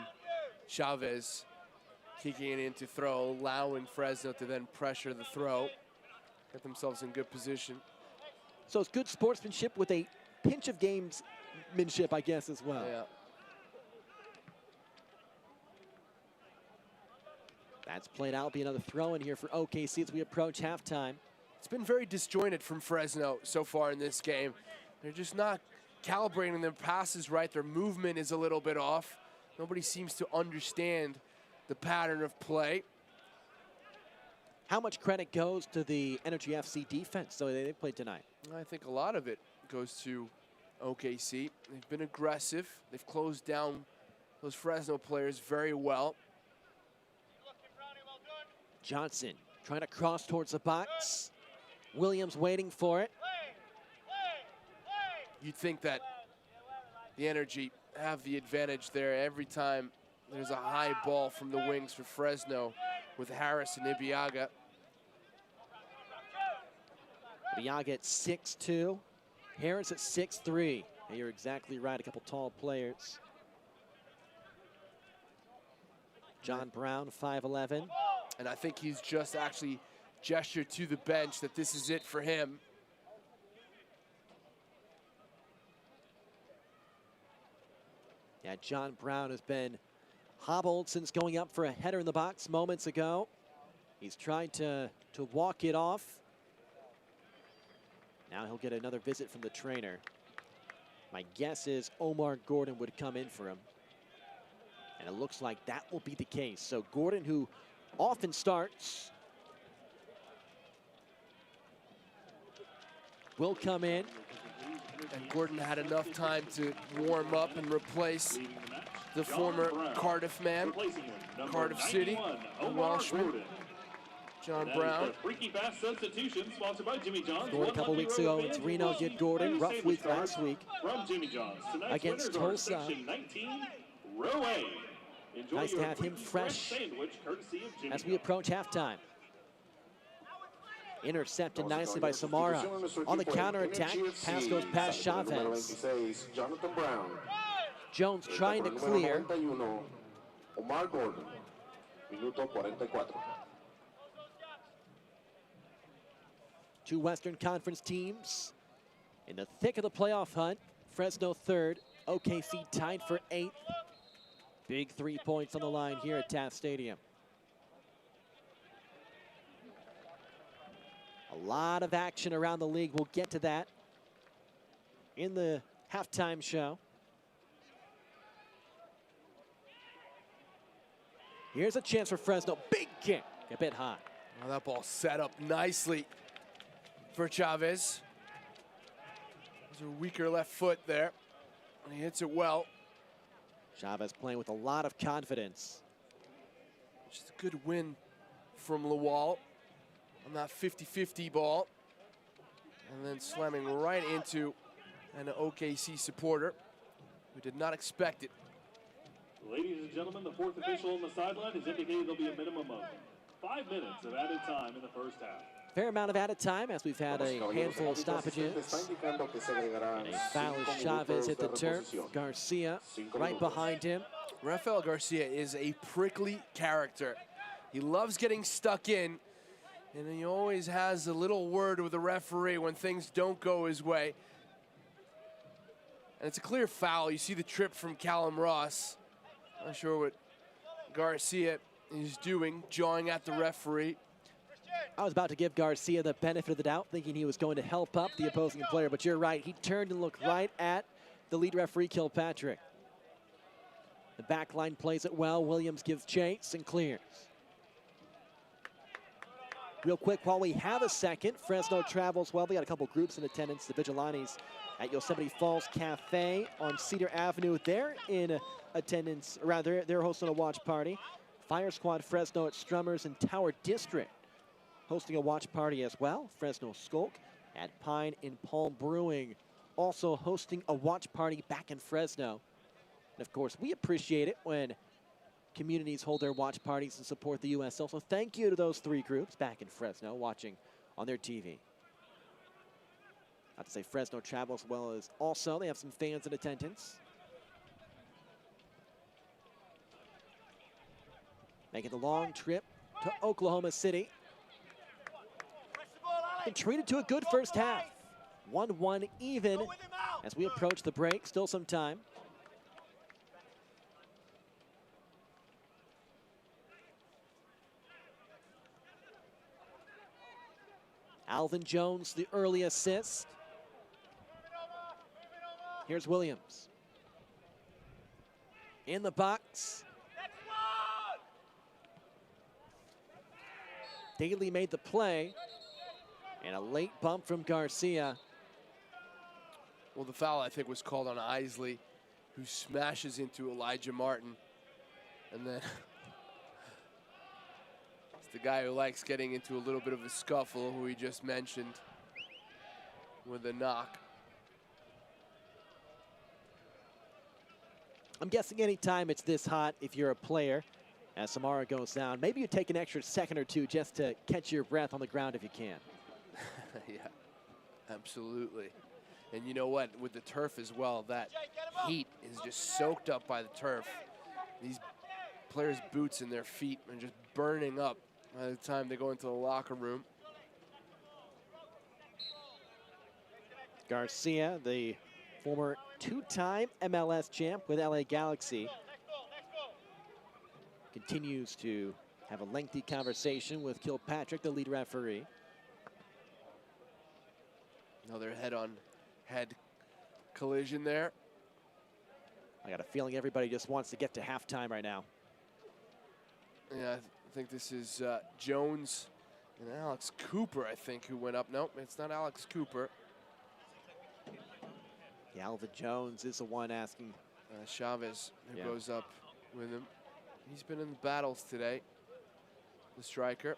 Chavez, kicking it into throw, allowing Fresno to then pressure the throw. Get themselves in good position. So it's good sportsmanship with a pinch of gamesmanship, I guess, as well. Yeah. That's played out. Be another throw in here for OKC as we approach halftime. It's been very disjointed from Fresno so far in this game. They're just not calibrating their passes right. Their movement is a little bit off. Nobody seems to understand the pattern of play. How much credit goes to the Energy FC defense so they played tonight? I think a lot of it goes to OKC. They've been aggressive. They've closed down those Fresno players very well. Johnson trying to cross towards the box. Williams waiting for it. You'd think that the Energy have the advantage there every time there's a high ball from the wings for Fresno with Harris and Ibiaga. Ibiaga at 6'2", Harris at 6'3". And you're exactly right, a couple tall players. John Brown, 5'11". And I think he's just actually gestured to the bench that this is it for him. Yeah, John Brown has been hobbled since going up for a header in the box moments ago. He's tried to walk it off. Now he'll get another visit from the trainer. My guess is Omar Gordon would come in for him. And it looks like that will be the case. So Gordon, who often starts, will come in. And Gordon had enough time to warm up and replace the former Cardiff man, Cardiff City, the Welshman, John Brown. Scored a couple weeks ago in Reno, did Gordon. Rough week last week against Tulsa. Nice to have him fresh as we approach halftime. Intercepted nicely by Samara. On the counterattack, pass goes past Chavez. Jones trying to clear. Omar Gordon, minuto 44. Two Western Conference teams in the thick of the playoff hunt. Fresno third, OKC tied for 8th. Big 3 points on the line here at Taft Stadium. A lot of action around the league. We'll get to that in the halftime show. Here's a chance for Fresno. Big kick, a bit high. Well, that ball set up nicely for Chavez. There's a weaker left foot there. And he hits it well. Chavez playing with a lot of confidence. Just a good win from Lawal on that 50-50 ball. And then slamming right into an OKC supporter who did not expect it. Ladies and gentlemen, the fourth official on the sideline has indicated there'll be a minimum of 5 minutes of added time in the first half. Fair amount of added time as we've had a handful of stoppages. And a foul as Chavez hit the turf. Garcia right behind him. Rafael Garcia is a prickly character. He loves getting stuck in, and he always has a little word with the referee when things don't go his way. And it's a clear foul. You see the trip from Callum Ross. Not sure what Garcia is doing, jawing at the referee. I was about to give Garcia the benefit of the doubt, thinking he was going to help up the opposing player, but you're right. He turned and looked right at the lead referee, Kilpatrick. The back line plays it well. Williams gives chase and clears. Real quick, while we have a second, Fresno travels well. They got a couple groups in attendance. The Vigilantes at Yosemite Falls Cafe on Cedar Avenue. They're in attendance, or rather, they're hosting a watch party. Fire Squad Fresno at Strummers and Tower District hosting a watch party as well. Fresno Skulk at Pine in Palm Brewing also hosting a watch party back in Fresno. And of course, we appreciate it when communities hold their watch parties and support the USL. So thank you to those three groups back in Fresno watching on their TV. Not to say Fresno travels as well as also they have some fans in attendance. Making the long trip to Oklahoma City. Been treated to a good first half. 1-1 even as we approach the break. Still some time. Alvin Jones, the early assist. Here's Williams. In the box. Daly made the play. And a late bump from Garcia. Well, the foul, I think, was called on Isley, who smashes into Elijah Martin. And then it's the guy who likes getting into a little bit of a scuffle, who he just mentioned, with a knock. I'm guessing anytime it's this hot, if you're a player, as Samara goes down, maybe you take an extra second or two just to catch your breath on the ground if you can. Yeah, absolutely. And you know what? With the turf as well, that heat is just soaked up by the turf. These players' boots and their feet are just burning up by the time they go into the locker room. Garcia, the former two-time MLS champ with LA Galaxy, continues to have a lengthy conversation with Kilpatrick, the lead referee. Another head-on-head collision there. I got a feeling everybody just wants to get to halftime right now. Yeah, I think this is Jones and Alex Cooper, I think, who went up. Nope, it's not Alex Cooper. Yeah, Alvin Jones is the one asking. Chavez, who goes up with him. He's been in the battles today. The striker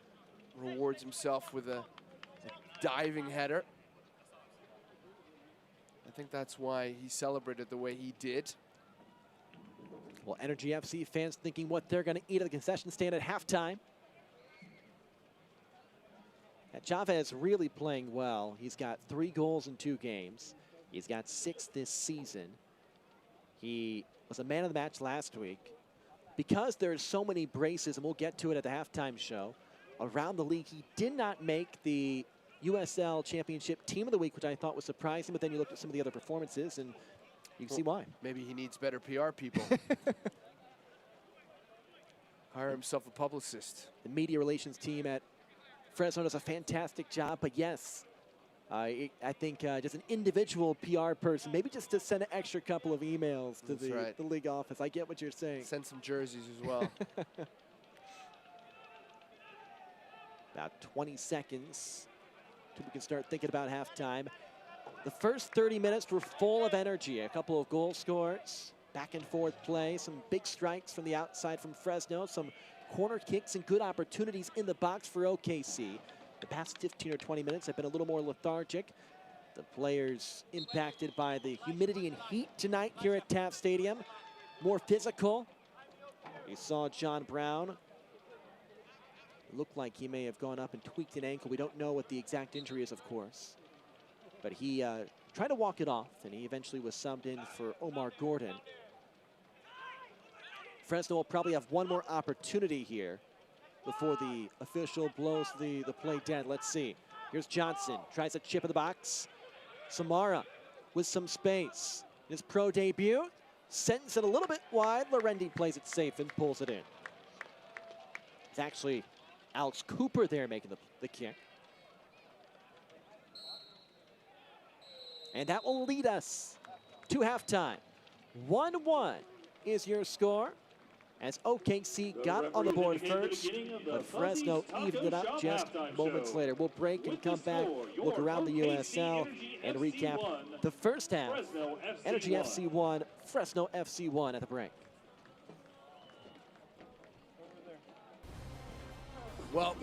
rewards himself with a diving header. I think that's why he celebrated the way he did. Well, Energy FC fans thinking what they're going to eat at the concession stand at halftime. And Chavez really playing well. He's got 3 goals in 2 games. He's got 6 this season. He was a man of the match last week. Because there's so many braces, and we'll get to it at the halftime show, around the league, he did not make the USL Championship Team of the Week, which I thought was surprising, but then you looked at some of the other performances and you can see why. Maybe he needs better PR people. Hire himself a publicist. The media relations team at Fresno does a fantastic job, but yes, I think just an individual PR person, maybe just to send an extra couple of emails to the league office. I get what you're saying. Send some jerseys as well. About 20 seconds till we can start thinking about halftime. The first 30 minutes were full of energy. A couple of goal scores, back and forth play, some big strikes from the outside from Fresno, some corner kicks and good opportunities in the box for OKC. The past 15 or 20 minutes have been a little more lethargic. The players impacted by the humidity and heat tonight here at Taft Stadium. More physical. You saw John Brown. It looked like he may have gone up and tweaked an ankle. We don't know what the exact injury is, of course. But he tried to walk it off, and he eventually was subbed in for Omar Gordon. Fresno will probably have one more opportunity here before the official blows the play dead. Let's see. Here's Johnson, tries a chip in the box. Samara with some space. His pro debut, sends it a little bit wide. Lorendi plays it safe and pulls it in. It's actually Alex Cooper there making the kick. And that will lead us to halftime. 1-1 is your score, as OKC got on the board first, but Fresno evened it up just moments later. We'll break and come back, look around the USL, and recap the first half. Energy FC 1, Fresno FC 1 at the break. Well,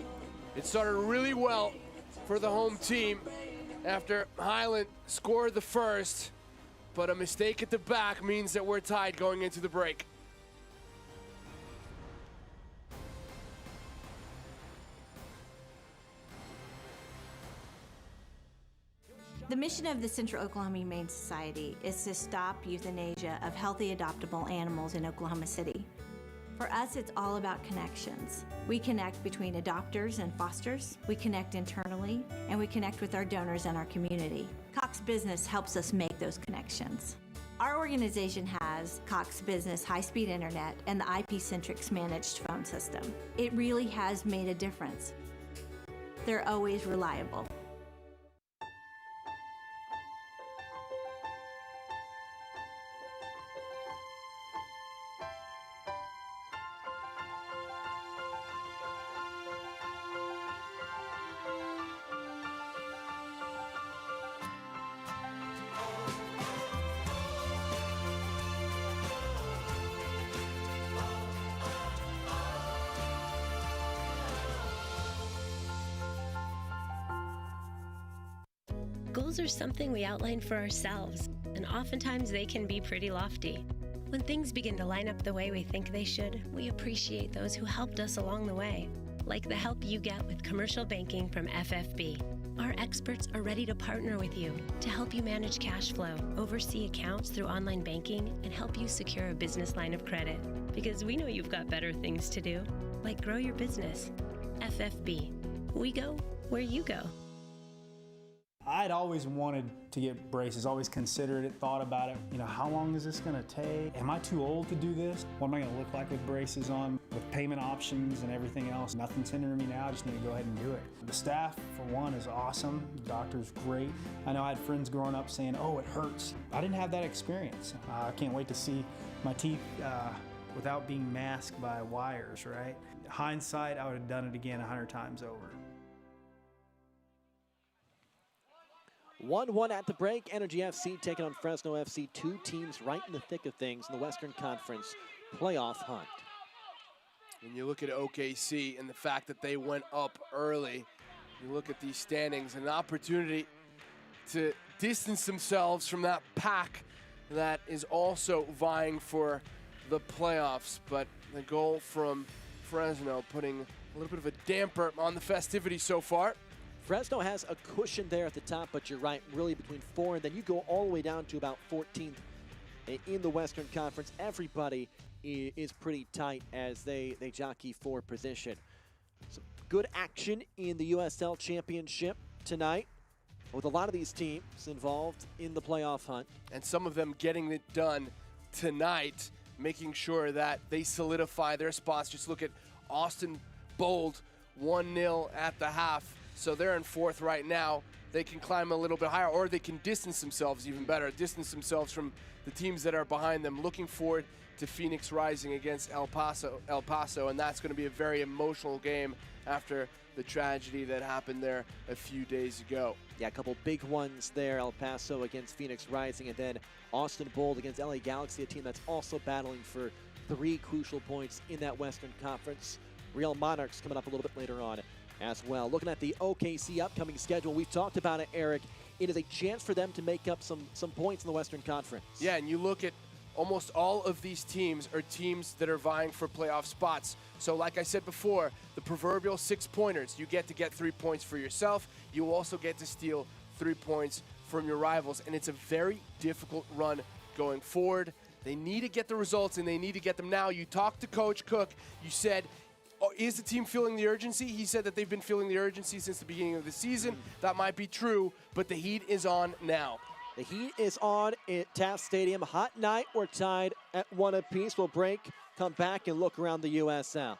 it started really well for the home team after Highland scored the first, but a mistake at the back means that we're tied going into the break. The mission of the Central Oklahoma Humane Society is to stop euthanasia of healthy adoptable animals in Oklahoma City. For us, it's all about connections. We connect between adopters and fosters, we connect internally, and we connect with our donors and our community. Cox Business helps us make those connections. Our organization has Cox Business high-speed internet and the IP-Centrix managed phone system. It really has made a difference. They're always reliable. Goals are something we outline for ourselves, and oftentimes they can be pretty lofty. When things begin to line up the way we think they should, we appreciate those who helped us along the way, like the help you get with commercial banking from FFB. Our experts are ready to partner with you to help you manage cash flow, oversee accounts through online banking, and help you secure a business line of credit. Because we know you've got better things to do, like grow your business. FFB. We go where you go. I'd always wanted to get braces, always considered it, thought about it. You know, how long is this gonna take? Am I too old to do this? What am I gonna look like with braces on? With payment options and everything else, nothing's hindering me now, I just need to go ahead and do it. The staff, for one, is awesome. The doctor's great. I know I had friends growing up saying, oh, it hurts. I didn't have that experience. I can't wait to see my teeth without being masked by wires, right? Hindsight, I would have done it again 100 times over. 1-1 at the break. Energy FC taking on Fresno FC. Two teams right in the thick of things in the Western Conference playoff hunt. When you look at OKC and the fact that they went up early, you look at these standings, an opportunity to distance themselves from that pack that is also vying for the playoffs. But the goal from Fresno putting a little bit of a damper on the festivity so far. Fresno has a cushion there at the top, but you're right, really between 4 and then you go all the way down to about 14th in the Western Conference. Everybody is pretty tight as they jockey for position. Some good action in the USL Championship. tonight, with a lot of these teams involved in the playoff hunt. And some of them getting it done tonight, making sure that they solidify their spots. Just look at Austin Bold, 1-0 at the half. So they're in fourth right now. They can climb a little bit higher, or they can distance themselves even better, distance themselves from the teams that are behind them. Looking forward to Phoenix Rising against El Paso, and that's going to be a very emotional game after the tragedy that happened there a few days ago. Yeah, a couple big ones there. El Paso against Phoenix Rising, and then Austin Bold against LA Galaxy, a team that's also battling for 3 crucial points in that Western Conference. Real Monarchs coming up a little bit later on as well. Looking at the OKC upcoming schedule, we've talked about it, Eric. It is a chance for them to make up some points in the Western Conference. Yeah, and you look at almost all of these teams are teams that are vying for playoff spots. So like I said before, the proverbial 6-pointers, you get to get 3 points for yourself. You also get to steal 3 points from your rivals. And it's a very difficult run going forward. They need to get the results, and they need to get them now. You talked to Coach Cook. You said, oh, is the team feeling the urgency? He said that they've been feeling the urgency since the beginning of the season. That might be true, but the heat is on now. The heat is on at Taft Stadium. Hot night. We're tied at 1 apiece. We'll break, come back, and look around the USL.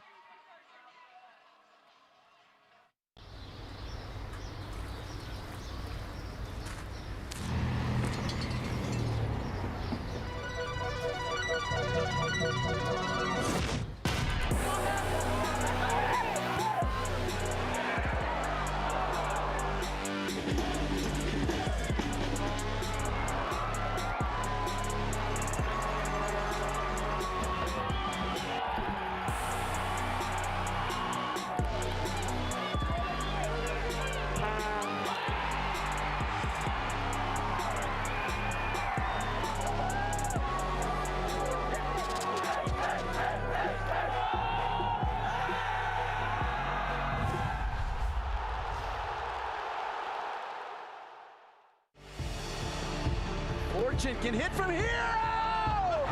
Fortune can hit from here. Oh!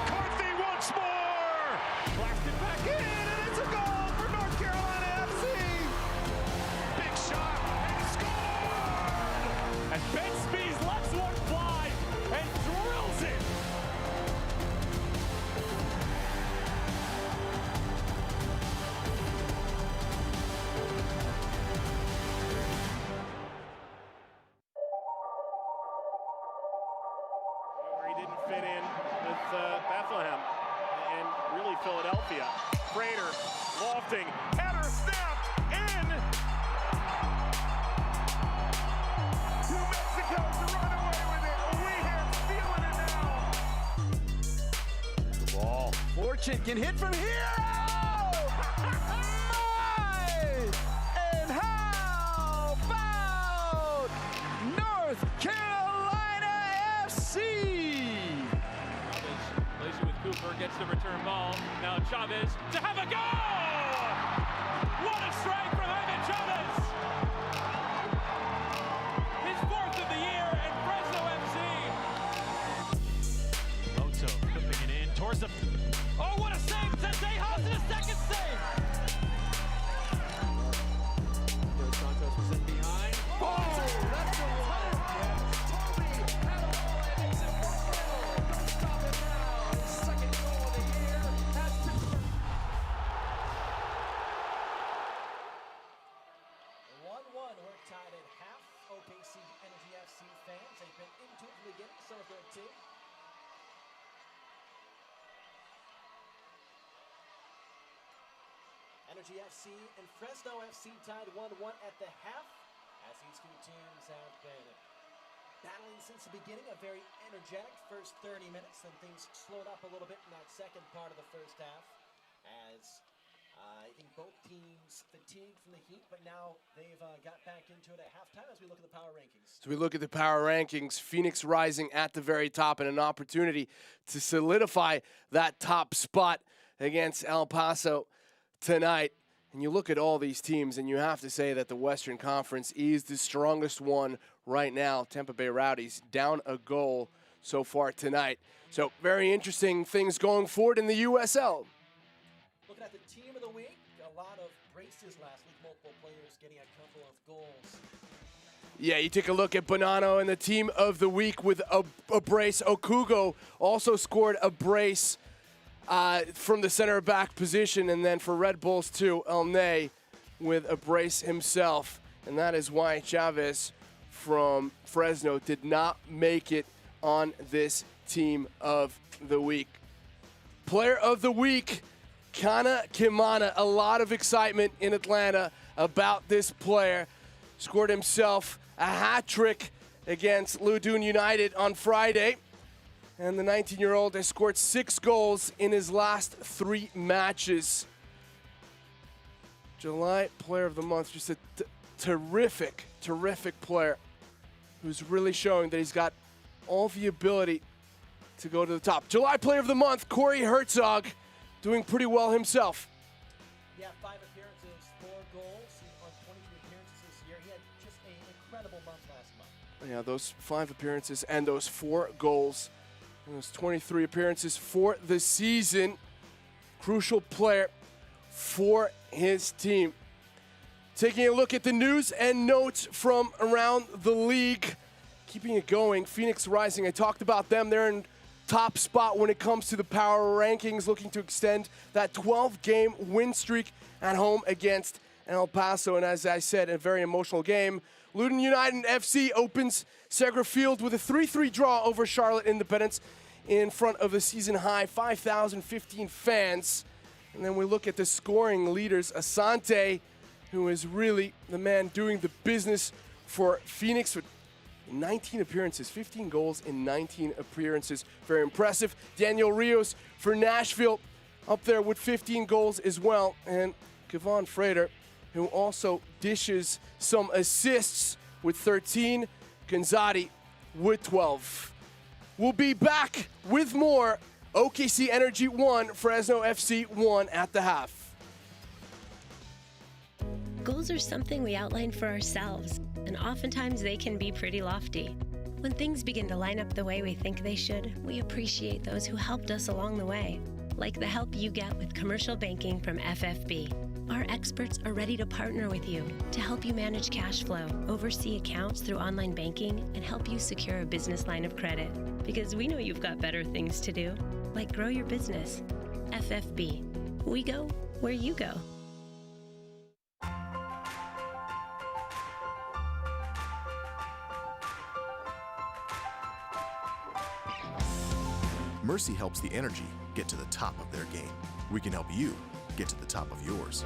McCarthy once more. Blasted back in, and it's a goal for North Carolina FC. Big shot and scored. As Ben Spees lets one fly and drills it. Fit in with Bethlehem and really Philadelphia. Prater lofting, header snapped in. New Mexico to run away with it. We have stealing it now. The ball. Fortune can hit from here. And how about North Carolina FC? Cooper gets the return ball. Now Chavez to have a goal! What a strike from Ivan Chavez! His 4th of the year at Fresno FC. Loto clipping it in towards the... Oh, what a save! Tejas in a second save! Dos Santos was in behind. Oh, that's a one! Toby had a ball and makes it 1-0. Don't stop it now. Second goal of the year has Pittsburgh. 1-1. We're tied at half. OKC Energy FC fans, they've been into it from the beginning, so have their team. Energy FC and Fresno FC tied 1-1 at the half, as these two teams have been battling since the beginning. A very energetic first 30 minutes, then things slowed up a little bit in that second part of the first half, as I think both teams fatigued from the heat, but now they've got back into it at halftime as we look at the power rankings. So we look at the power rankings, Phoenix Rising at the very top, and an opportunity to solidify that top spot against El Paso tonight. And you look at all these teams, and you have to say that the Western Conference is the strongest one right now. Tampa Bay Rowdies down a goal so far tonight. So very interesting things going forward in the USL. Looking at the team of the week, a lot of great braces last week. Multiple players getting a couple of goals. Yeah, you take a look at Bonanno and the team of the week with a brace. Okugo also scored a brace from the center back position. And then for Red Bulls too, Elnay with a brace himself. And that is why Chavez from Fresno did not make it on this team of the week. Player of the week, Kana Kimana. A lot of excitement in Atlanta about this player. Scored himself a hat trick against Loudoun United on Friday. And the 19-year-old has scored 6 goals in his last 3 matches. July Player of the Month, just a terrific player who's really showing that he's got all the ability to go to the top. July Player of the Month, Corey Herzog, doing pretty well himself. Yeah, 5 appearances, 4 goals on 22 appearances this year. He had just an incredible month last month. Yeah, those 5 appearances and those 4 goals. And those 23 appearances for the season. Crucial player for his team. Taking a look at the news and notes from around the league. Keeping it going, Phoenix Rising, I talked about them. They're in top spot when it comes to the power rankings, looking to extend that 12-game win streak at home against El Paso. And as I said, a very emotional game. Loudoun United FC opens Segra Field with a 3-3 draw over Charlotte Independence in front of the season-high 5,015 fans. And then we look at the scoring leaders, Asante, who is really the man doing the business for Phoenix with 19 appearances, 15 goals in 19 appearances. Very impressive. Daniel Rios for Nashville up there with 15 goals as well. And Kevon Frater, who also dishes some assists with 13. Gonzati with 12. We'll be back with more OKC Energy 1, Fresno FC 1 at the half. Goals are something we outline for ourselves, and oftentimes they can be pretty lofty. When things begin to line up the way we think they should, we appreciate those who helped us along the way, like the help you get with commercial banking from FFB. Our experts are ready to partner with you to help you manage cash flow, oversee accounts through online banking, and help you secure a business line of credit. Because we know you've got better things to do, like grow your business. FFB. We go where you go. Mercy helps the energy get to the top of their game. We can help you get to the top of yours.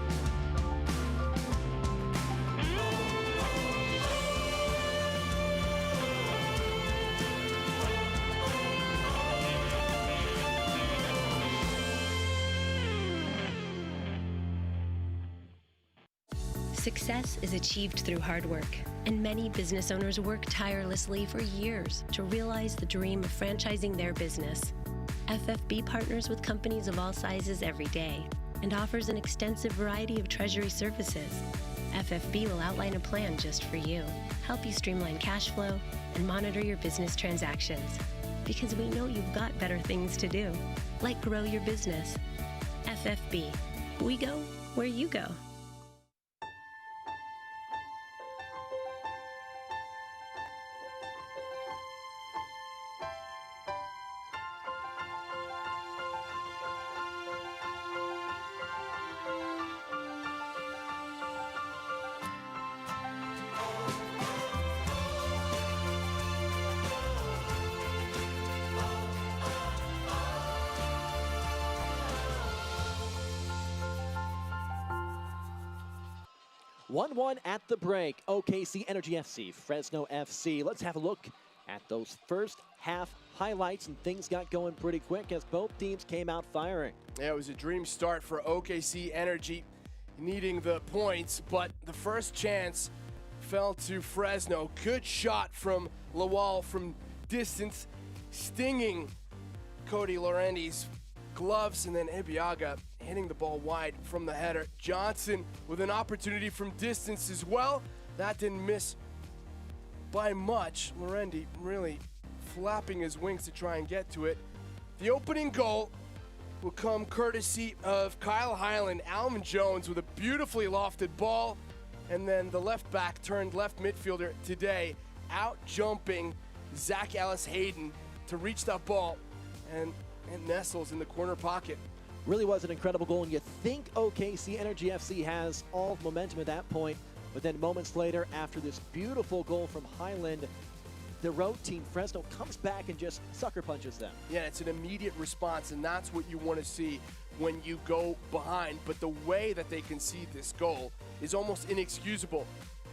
Success is achieved through hard work, and many business owners work tirelessly for years to realize the dream of franchising their business. FFB partners with companies of all sizes every day and offers an extensive variety of treasury services. FFB will outline a plan just for you, help you streamline cash flow, and monitor your business transactions. Because we know you've got better things to do, like grow your business. FFB. We go where you go. One at the break. OKC Energy FC, Fresno FC. Let's have a look at those first half highlights, and things got going pretty quick as both teams came out firing. Yeah, it was a dream start for OKC Energy, needing the points, but the first chance fell to Fresno. Good shot from Lawal from distance, stinging Cody Lorendi's gloves, and then Ebiaga hitting the ball wide from the header. Johnson with an opportunity from distance as well. That didn't miss by much. Lorendi really flapping his wings to try and get to it. The opening goal will come courtesy of Kyle Highland. Alvin Jones with a beautifully lofted ball, and then the left back turned left midfielder today, out jumping Zach Ellis Hayden to reach that ball, and it nestles in the corner pocket. Really was an incredible goal, and you think OKC Energy FC has all the momentum at that point, but then moments later, after this beautiful goal from Highland, the road team, Fresno, comes back and just sucker punches them. Yeah, it's an immediate response, and that's what you want to see when you go behind. But the way that they concede this goal is almost inexcusable.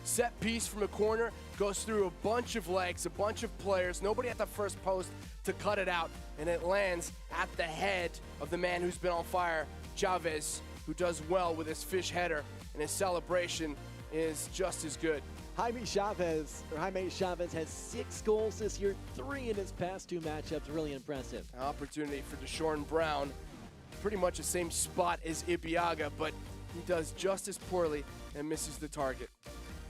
Set piece from a corner, goes through a bunch of legs, a bunch of players, nobody at the first post to cut it out, and it lands at the head of the man who's been on fire, Chavez, who does well with his fish header, and his celebration is just as good. Jaime Chavez has 6 goals this year, 3 in his past 2 matchups. Really impressive. An opportunity for Deshaun Brown, pretty much the same spot as Ibeaga, but he does just as poorly and misses the target.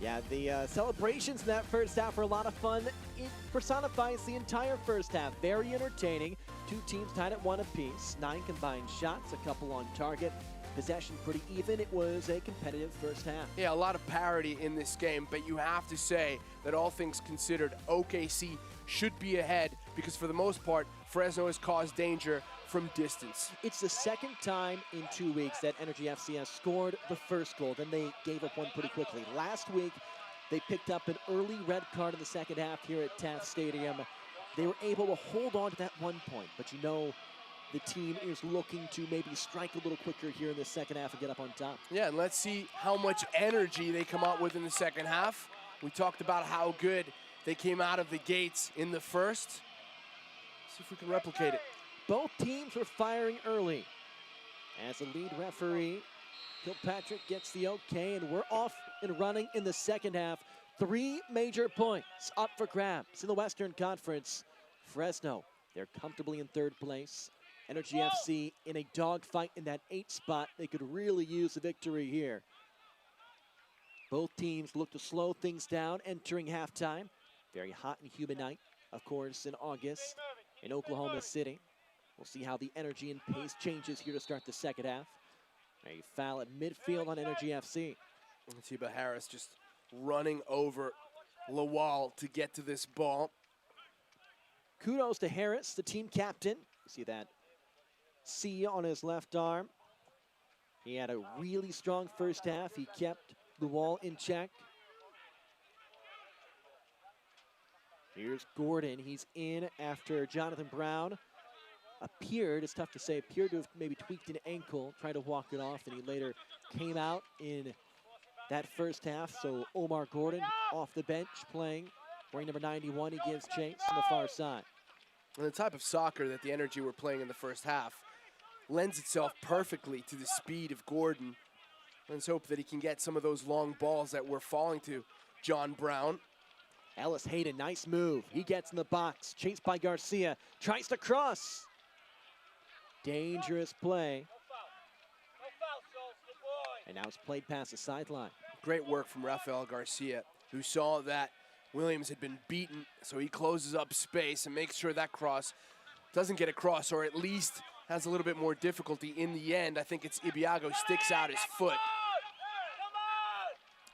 Yeah, the celebrations in that first half were a lot of fun. It personifies the entire first half. Very entertaining. 2 teams tied at 1 apiece. 9 combined shots, a couple on target. Possession pretty even. It was a competitive first half. Yeah, a lot of parity in this game, but you have to say that all things considered, OKC should be ahead because for the most part, Fresno has caused danger from distance. It's the second time in 2 weeks that Energy FC has scored the first goal. Then they gave up one pretty quickly. Last week, they picked up an early red card in the second half here at Taft Stadium. They were able to hold on to that 1 point, but you know, the team is looking to maybe strike a little quicker here in the second half and get up on top. Yeah, and let's see how much energy they come out with in the second half. We talked about how good they came out of the gates in the first. See if we can replicate it. Both teams were firing early. As the lead referee, Kilpatrick gets the okay, and we're off and running in the second half. 3 major points up for grabs in the Western Conference. Fresno, they're comfortably in 3rd place. Energy FC in a dogfight in that 8th spot. They could really use a victory here. Both teams look to slow things down entering halftime. Very hot and humid night, of course, in August in Oklahoma City. We'll see how the energy and pace changes here to start the second half. A foul at midfield on Energy FC. Atiba Harris just running over Lawal to get to this ball. Kudos to Harris, the team captain. You see that C on his left arm. He had a really strong first half. He kept the wall in check. Here's Gordon. He's in after Jonathan Brown appeared, it's tough to say, appeared to have maybe tweaked an ankle, tried to walk it off, and he later came out in that first half. So Omar Gordon off the bench playing, wearing number 91. He gives chase on the far side. And the type of soccer that the Energy were playing in the first half lends itself perfectly to the speed of Gordon. Let's hope that he can get some of those long balls that were falling to John Brown. Ellis Hayden, nice move. He gets in the box, chased by Garcia, tries to cross. Dangerous play. And now it's played past the sideline. Great work from Rafael Garcia, who saw that Williams had been beaten, so he closes up space and makes sure that cross doesn't get across, or at least has a little bit more difficulty in the end. I think it's Ibeaga who sticks out his foot.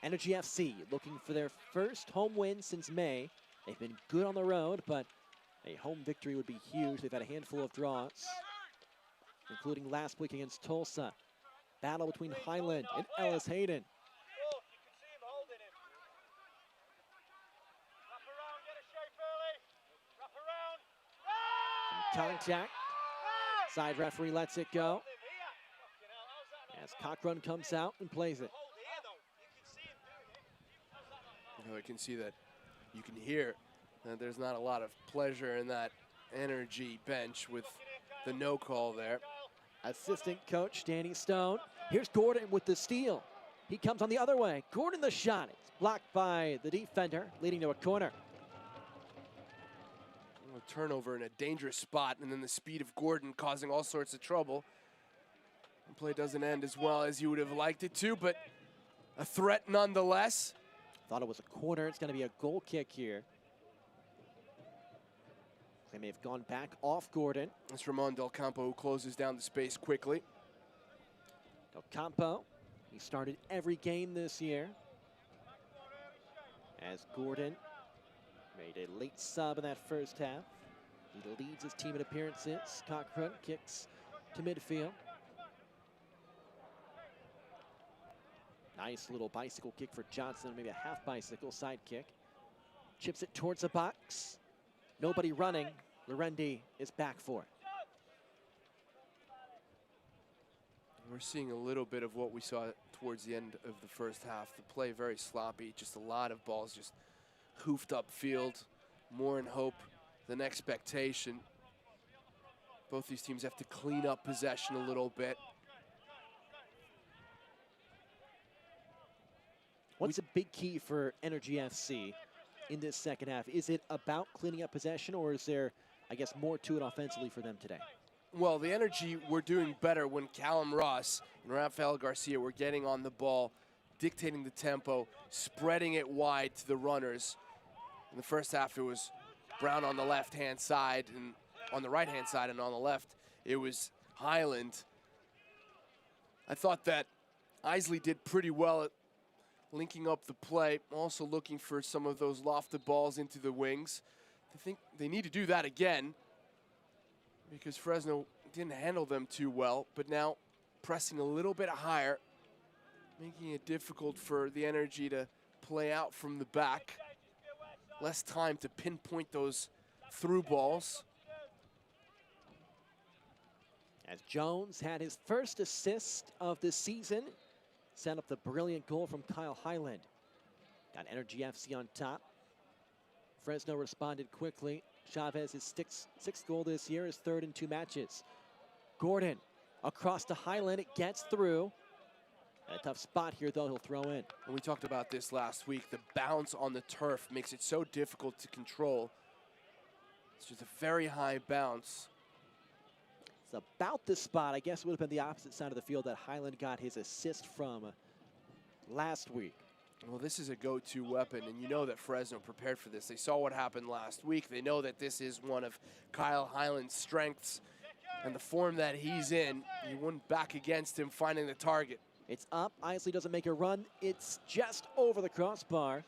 Energy FC looking for their first home win since May. They've been good on the road, but a home victory would be huge. They've had a handful of draws, including last week against Tulsa. Battle between Highland and Ellis Hayden. Contact. Side referee lets it go. As Cochran comes out and plays it. I can see that. You can hear that there's not a lot of pleasure in that Energy bench with the no call there. Assistant coach Danny Stone. Here's Gordon with the steal. He comes on the other way. Gordon the shot. It's blocked by the defender, leading to a corner. A turnover in a dangerous spot, and then the speed of Gordon causing all sorts of trouble. The play doesn't end as well as you would have liked it to, but a threat They may have gone back off Gordon. It's Ramon Del Campo who closes down the space quickly. Del Campo, he started every game this year. As Gordon made a late sub in that first half. He leads his team in appearances. Cochran kicks to midfield. Nice little bicycle kick for Johnson, maybe a half bicycle side kick. Chips it towards the box. Nobody running. Lorendi is back for it. We're seeing a little bit of what we saw towards the end of the first half. The play very sloppy, just a lot of balls just hoofed upfield, more in hope than expectation. Both these teams have to clean up possession a little bit. What's a big key for Energy FC in this second half? Is it about cleaning up possession, or is there, I guess, more to it offensively for them today? Well, the Energy were doing better when Callum Ross and Rafael Garcia were getting on the ball, dictating the tempo, spreading it wide to the runners. In the first half, it was Brown on the left-hand side, and on the right-hand side, and on the left, it was Highland. I thought that Isley did pretty well at linking up the play, also looking for some of those lofted balls into the wings. I think they need to do that again, because Fresno didn't handle them too well, but now pressing a little bit higher, making it difficult for the Energy to play out from the back. Less time to pinpoint those through balls. As Jones had his first assist of the season, set up the brilliant goal from Kyle Highland. Got Energy FC on top. Fresno responded quickly. Chavez, his sixth goal this year, his third in 2 matches. Gordon across to Highland, it gets through. And a tough spot here, though, he'll throw in. And we talked about this last week. The bounce on the turf makes it so difficult to control. It's just a very high bounce. It's about the spot, I guess it would have been the opposite side of the field that Highland got his assist from last week. Well, this is a go-to weapon, and you know that Fresno prepared for this. They saw what happened last week. They know that this is one of Kyle Highland's strengths, and the form that he's in, you wouldn't back against him finding the target. It's up. Isley doesn't make a run. It's just over the crossbar.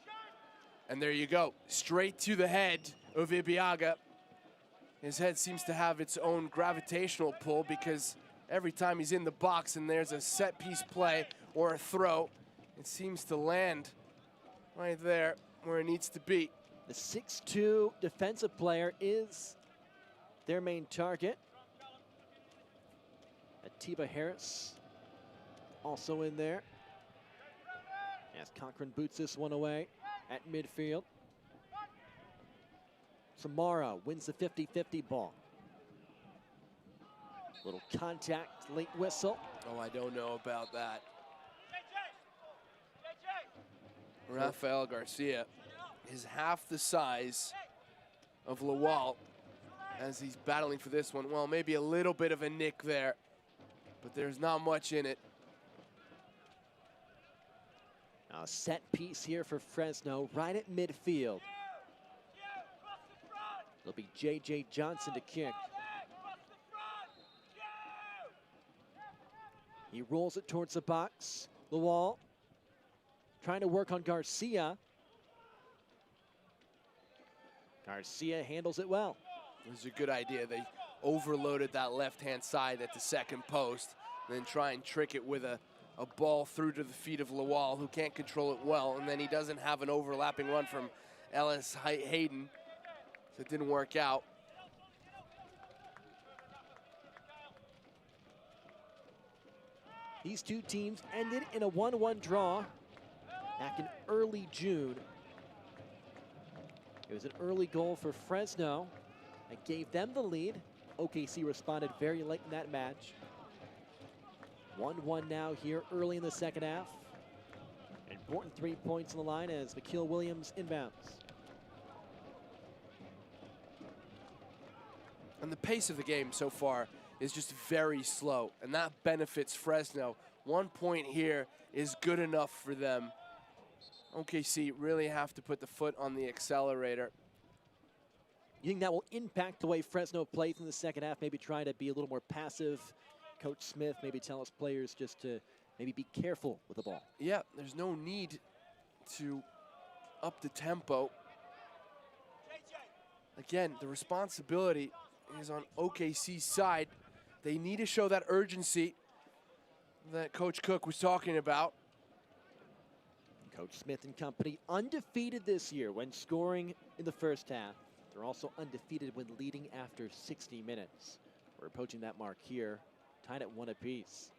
And there you go, straight to the head of Ibiaga. His head seems to have its own gravitational pull, because every time he's in the box and there's a set-piece play or a throw, it seems to land right there where it needs to be. The 6'2" defensive player is their main target. Atiba Harris also in there. As Cochran boots this one away at midfield. Samara wins the 50-50 ball. Little contact, late whistle. Oh, I don't know about that. Rafael Garcia is half the size of Lawal as he's battling for this one. Well, maybe a little bit of a nick there, but there's not much in it. Now a set piece here for Fresno right at midfield. It'll be J.J. Johnson to kick. He rolls it towards the box. Lawal trying to work on Garcia. Garcia handles it well. It was a good idea. They overloaded that left-hand side at the second post, and then try and trick it with a ball through to the feet of Lawal, who can't control it well, and then he doesn't have an overlapping run from Ellis Hayden, so it didn't work out. These two teams ended in a 1-1 draw back in early June. It was an early goal for Fresno that gave them the lead. OKC responded very late in that match. 1-1 now here early in the second half. Important 3 points on the line as McKeel Williams inbounds. And the pace of the game so far is just very slow, and that benefits Fresno. 1 point here is good enough for them. OKC really have to put the foot on the accelerator. You think that will impact the way Fresno plays in the second half? Maybe try to be a little more passive? Coach Smith maybe tell his players just to maybe be careful with the ball. Yeah, there's no need to up the tempo. Again, the responsibility is on OKC's side. They need to show that urgency that Coach Cook was talking about. Coach Smith and company undefeated this year when scoring in the first half. They're also undefeated when leading after 60 minutes. We're approaching that mark here, tied at 1 apiece.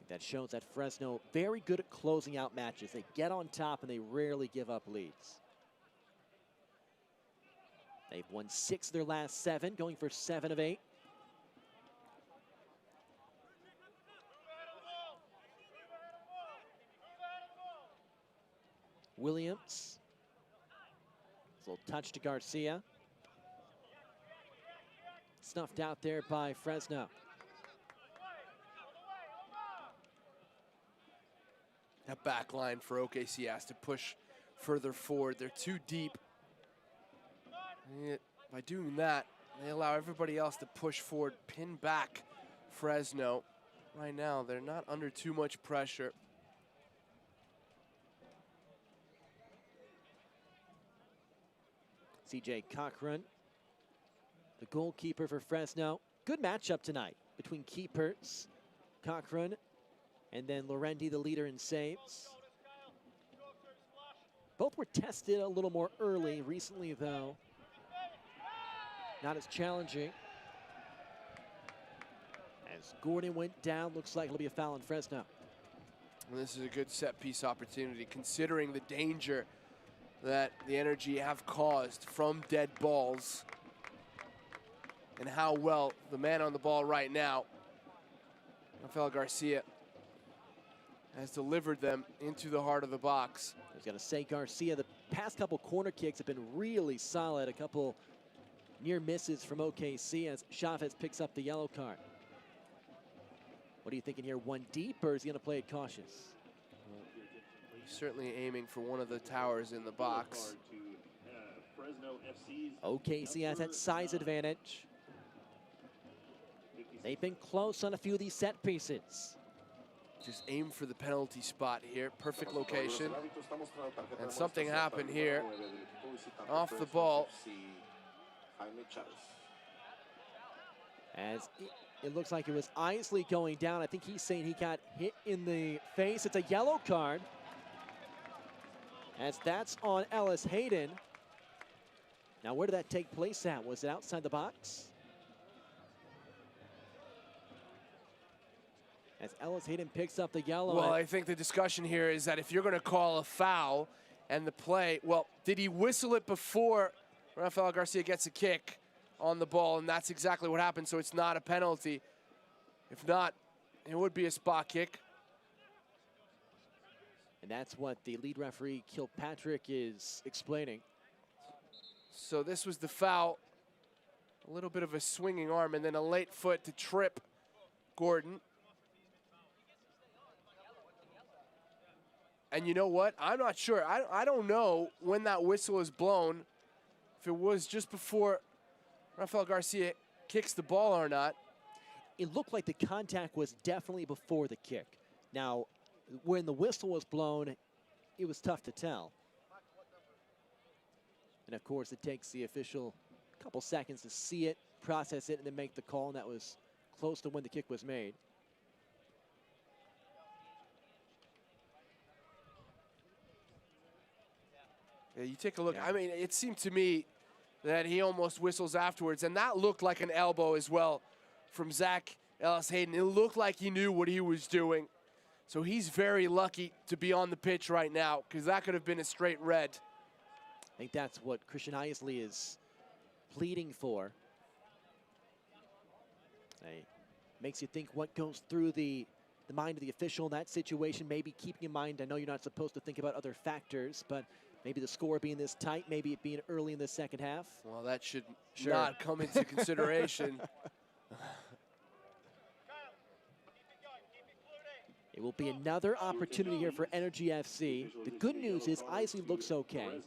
That shows that Fresno very good at closing out matches. They get on top and they rarely give up leads. They've won 6 of their last 7, going for 7 of 8. Williams. A little touch to Garcia. Snuffed out there by Fresno. That back line for OKC has to push further forward. They're too deep. And by doing that, they allow everybody else to push forward, pin back Fresno. Right now, they're not under too much pressure. CJ Cochran, the goalkeeper for Fresno. Good matchup tonight between keepers, Cochran, and then Laurenti, the leader in saves. Both were tested a little more early. Recently, though, not as challenging. As Gordon went down, looks like it'll be a foul on Fresno. And this is a good set-piece opportunity, considering the danger that the Energy have caused from dead balls and how well the man on the ball right now, Rafael Garcia, has delivered them into the heart of the box. I was going to say, Garcia, the past couple corner kicks have been really solid. A couple near misses from OKC as Chavez picks up the yellow card. What are you thinking here? One deep, or is he going to play it cautious? He's certainly aiming for one of the towers in the box. OKC has that size advantage. They've been close on a few of these set pieces. Just aim for the penalty spot here. Perfect location. And something happened here. Off the ball. As it looks like it was Isley going down. I think he's saying he got hit in the face. It's a yellow card. As that's on Ellis Hayden. Now, where did that take place at? Was it outside the box? As Ellis Hayden picks up the yellow. Well, I think the discussion here is that if you're going to call a foul and the play, well, did he whistle it before Rafael Garcia gets a kick on the ball? And that's exactly what happened, so it's not a penalty. If not, it would be a spot kick. And that's what the lead referee, Kilpatrick, is explaining. So this was the foul. A little bit of a swinging arm and then a late foot to trip Gordon. And you know what? I'm not sure. I don't know when that whistle is blown, if it was just before Rafael Garcia kicks the ball or not. It looked like the contact was definitely before the kick. Now, when the whistle was blown, it was tough to tell. And of course, it takes the official a couple seconds to see it, process it, and then make the call, and that was close to when the kick was made. Yeah, you take a look. I mean, it seemed to me that he almost whistles afterwards, and that looked like an elbow as well from Zach Ellis Hayden. It looked like he knew what he was doing. So he's very lucky to be on the pitch right now, because that could have been a straight red. I think that's what Christian Isley is pleading for. It makes you think what goes through the mind of the official in that situation. Maybe keeping in mind, I know you're not supposed to think about other factors, but maybe the score being this tight, maybe it being early in the second half. Well, that should not come into consideration. It will be another opportunity here for Energy FC. The good news is Isley looks okay.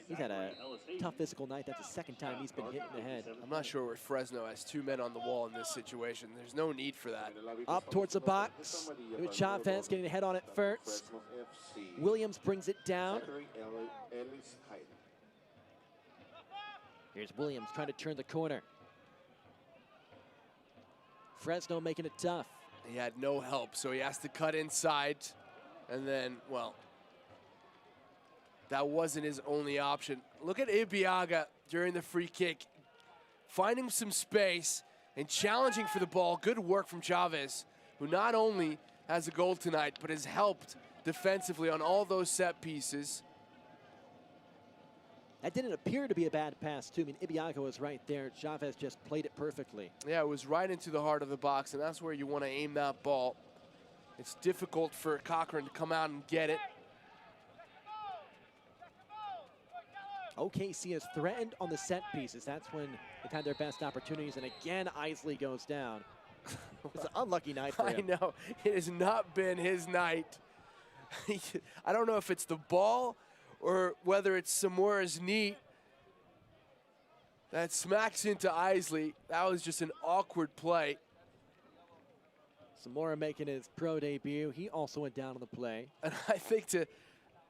He's had a tough physical night. That's the second time he's been hit in the head. I'm not sure where Fresno has 2 men on the wall in this situation. There's no need for that. Up towards the box. Chavez getting the head on it first. Williams brings it down. Here's Williams trying to turn the corner. Fresno making it tough. He had no help, so he has to cut inside. And then, well, that wasn't his only option. Look at Ibiaga during the free kick, finding some space and challenging for the ball. Good work from Chavez, who not only has a goal tonight, but has helped defensively on all those set pieces. That didn't appear to be a bad pass, too. I mean, Ibiaga was right there. Chavez just played it perfectly. Yeah, it was right into the heart of the box, and that's where you want to aim that ball. It's difficult for Cochran to come out and get it. OKC has threatened on the set pieces. That's when they've had their best opportunities. And again, Isley goes down. It's an unlucky night for him. I know. It has not been his night. I don't know if it's the ball or whether it's Samura's knee that smacks into Isley. That was just an awkward play. Samura making his pro debut. He also went down on the play. And I think to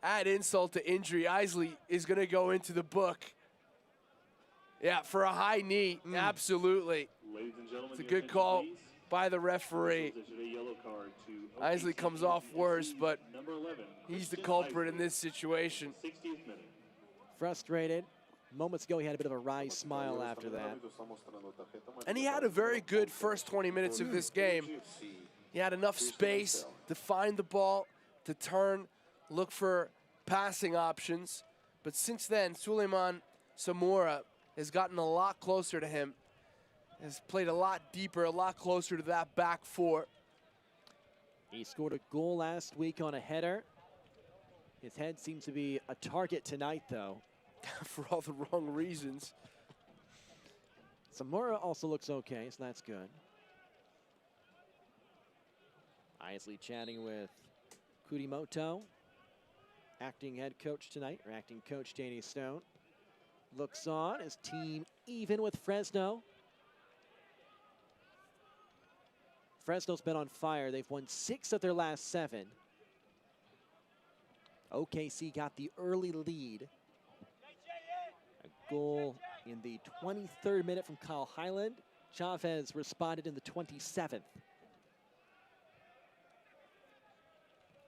add insult to injury, Isley is going to go into the book. Yeah, for a high knee, absolutely. It's a good call by the referee. Isley comes off worse, but he's the culprit in this situation. Frustrated. Moments ago, he had a bit of a wry smile after that. And he had a very good first 20 minutes of this game. He had enough space to find the ball, to turn, look for passing options. But since then, Suleiman Samura has gotten a lot closer to him, has played a lot deeper, a lot closer to that back four. He scored a goal last week on a header. His head seems to be a target tonight, though. For all the wrong reasons. Samura also looks okay, so that's good. Isley chatting with Kurimoto, acting head coach tonight, or acting coach Danny Stone. Looks on, his team even with Fresno. Fresno's been on fire. They've won 6 of their last 7. OKC got the early lead. A goal in the 23rd minute from Kyle Highland. Chavez responded in the 27th.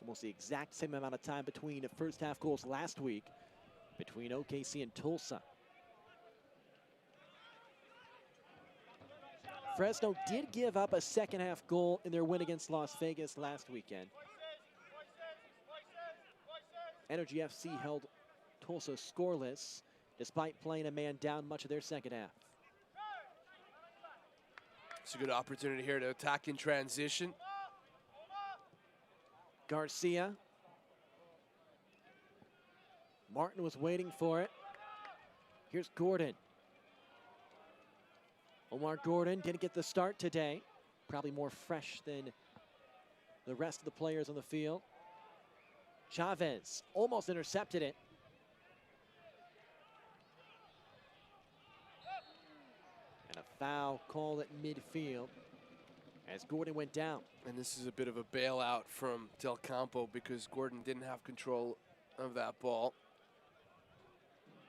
Almost the exact same amount of time between the first half goals last week between OKC and Tulsa. Fresno did give up a second half goal in their win against Las Vegas last weekend. Energy FC held Tulsa scoreless despite playing a man down much of their second half. It's a good opportunity here to attack in transition. Garcia. Martin was waiting for it. Here's Gordon. Omar Gordon didn't get the start today. Probably more fresh than the rest of the players on the field. Chavez almost intercepted it. And a foul called at midfield as Gordon went down. And this is a bit of a bailout from Del Campo because Gordon didn't have control of that ball.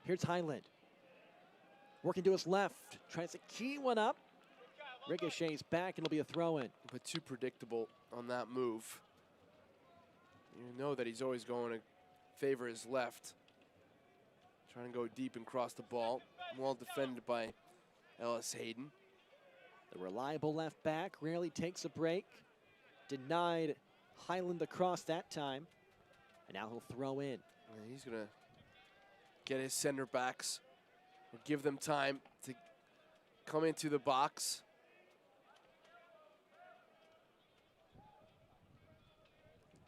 Here's Highland. Working to his left, tries to key one up. Ricochets back, and it'll be a throw-in. But too predictable on that move. You know that he's always going to favor his left. Trying to go deep and cross the ball. Well defended by Ellis Hayden. The reliable left back rarely takes a break. Denied Highland the cross that time. And now he'll throw in. And he's going to get his center backs, or give them time to come into the box.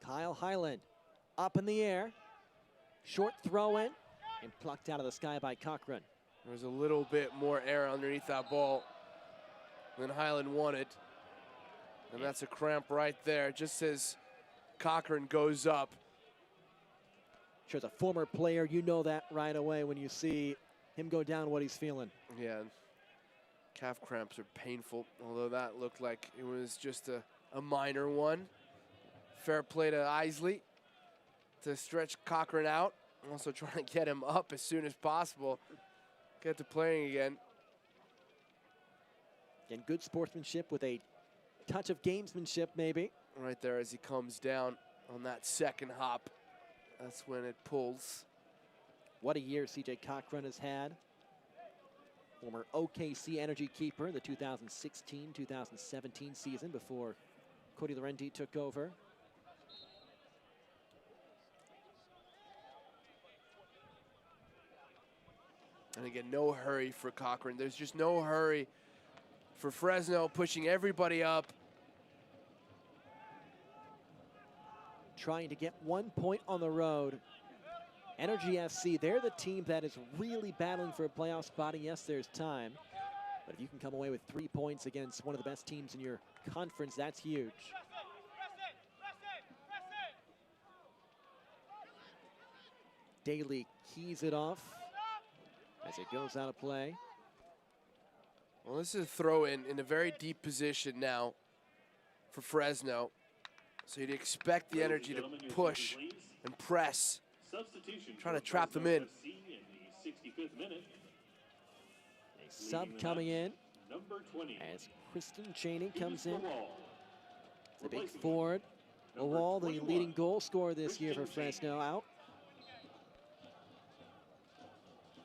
Kyle Highland up in the air. Short throw in and plucked out of the sky by Cochran. There's a little bit more air underneath that ball than Highland wanted. And that's a cramp right there, just as Cochran goes up. Sure, as a former player, you know that right away when you see him go down, what he's feeling. Yeah, calf cramps are painful, although that looked like it was just a minor one. Fair play to Isley to stretch Cochran out. Also trying to get him up as soon as possible. Get to playing again. And good sportsmanship with a touch of gamesmanship, maybe. Right there as he comes down on that second hop. That's when it pulls. What a year CJ Cochran has had. Former OKC Energy keeper, the 2016-2017 season before Cody Laurenti took over. And again, no hurry for Cochran. There's just no hurry for Fresno, pushing everybody up. Trying to get 1 point on the road. Energy FC, they're the team that is really battling for a playoff spot, and yes, there's time. But if you can come away with 3 points against one of the best teams in your conference, that's huge. Daly keys it off as it goes out of play. Well, this is a throw in a very deep position now for Fresno. So you'd expect the Energy to push and press, trying to trap them in. A sub coming in as Kristen Cheney comes in. The big forward. Lawal, the leading goal scorer this year for Fresno, out.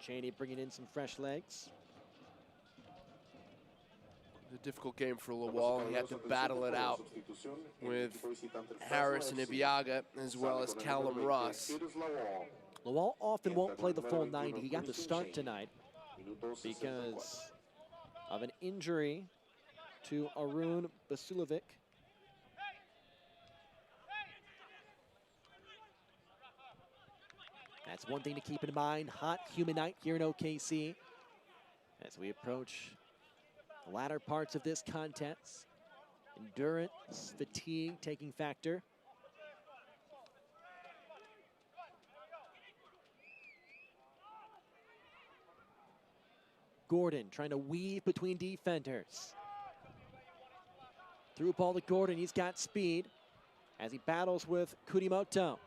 Cheney bringing in some fresh legs. A difficult game for Lawal, and he had to battle it out with Harris and Ibiaga, as well as Callum Ross. Lawal often won't play the full 90. He got the start tonight because of an injury to Arun Basulovic. That's one thing to keep in mind. Hot, humid night here in OKC as we approach the latter parts of this contest. Endurance, fatigue taking factor. Gordon trying to weave between defenders. Through ball to Gordon, he's got speed as he battles with Kurimoto.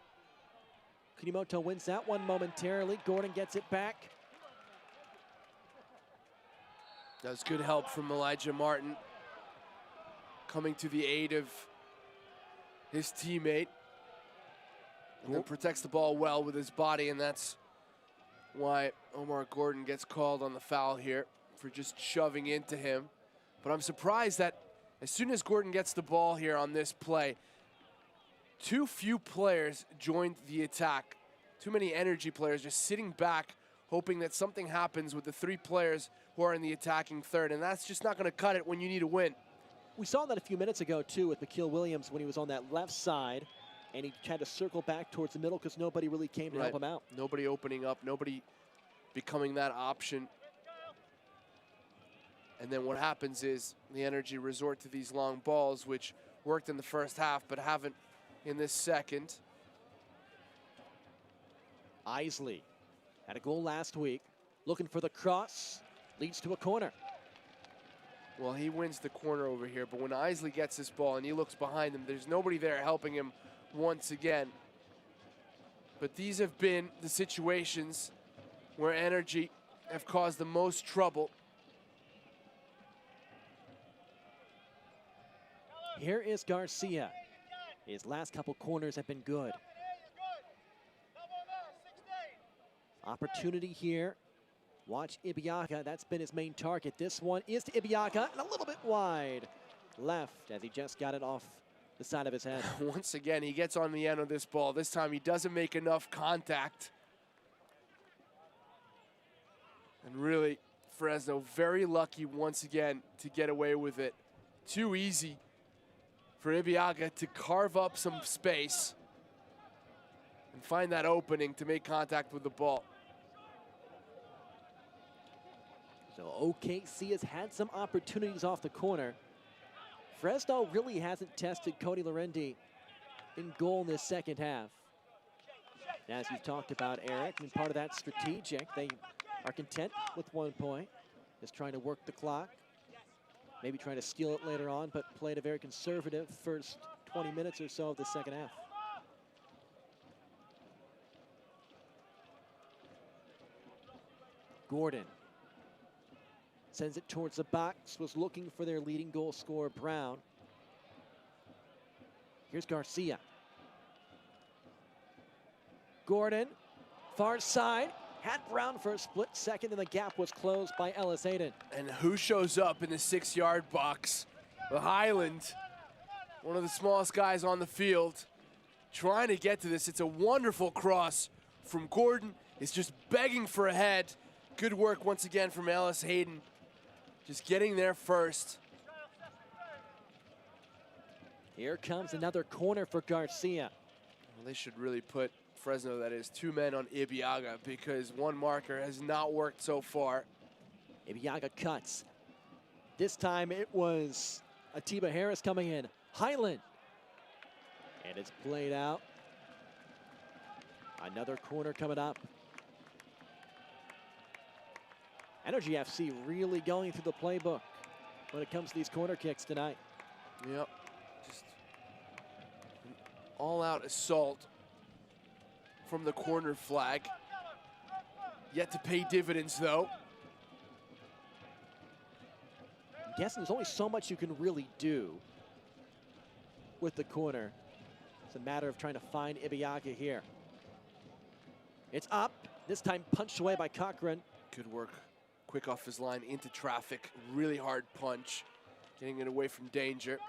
Kurimoto wins that one momentarily. Gordon gets it back. That was good help from Elijah Martin, coming to the aid of his teammate. And then protects the ball well with his body, and that's why Omar Gordon gets called on the foul here for just shoving into him. But I'm surprised that as soon as Gordon gets the ball here on this play, too few players joined the attack. Too many Energy players just sitting back, hoping that something happens with the 3 players who are in the attacking third, and that's just not going to cut it when you need a win. We saw that a few minutes ago, too, with McKeel Williams when he was on that left side, and he tried to circle back towards the middle because nobody really came to help him out. Nobody opening up, nobody becoming that option. And then what happens is the Energy resort to these long balls, which worked in the first half but haven't in this second. Isley had a goal last week, looking for the cross, leads to a corner. Well, he wins the corner over here, but when Isley gets this ball and he looks behind him, there's nobody there helping him once again. But these have been the situations where Energy have caused the most trouble. Here is Garcia. His last couple corners have been good. Opportunity here. Watch Ibiaga. That's been his main target. This one is to Ibiaga, and a little bit wide left as he just got it off the side of his head. Once again, he gets on the end of this ball. This time he doesn't make enough contact. And really, Fresno very lucky once again to get away with it. Too easy for Ibiaga to carve up some space and find that opening to make contact with the ball. So OKC has had some opportunities off the corner. Fresno really hasn't tested Cody Lorendi in goal in this second half. As you've talked about, Eric, and part of that strategic, they are content with 1 point, just trying to work the clock, maybe trying to steal it later on, but played a very conservative first 20 minutes or so of the second half. Gordon sends it towards the box, was looking for their leading goal scorer, Brown. Here's Garcia. Gordon, far side, had Brown for a split second, and the gap was closed by Ellis Hayden. And who shows up in the 6-yard box? The Highland, one of the smallest guys on the field, trying to get to this. It's a wonderful cross from Gordon. It's just begging for a head. Good work once again from Ellis Hayden. Just getting there first. Here comes another corner for Garcia. Well, they should really put Fresno, that is, 2 men on Ibeagha, because one marker has not worked so far. Ibeagha cuts. This time it was Atiba Harris coming in. Highland. And it's played out. Another corner coming up. Energy FC really going through the playbook when it comes to these corner kicks tonight. Yep. Just an all-out assault from the corner flag. Yet to pay dividends, though. I'm guessing there's only so much you can really do with the corner. It's a matter of trying to find Ibeagha here. It's up. This time punched away by Cochran. Good work. Quick off his line into traffic. Really hard punch. Getting it away from danger.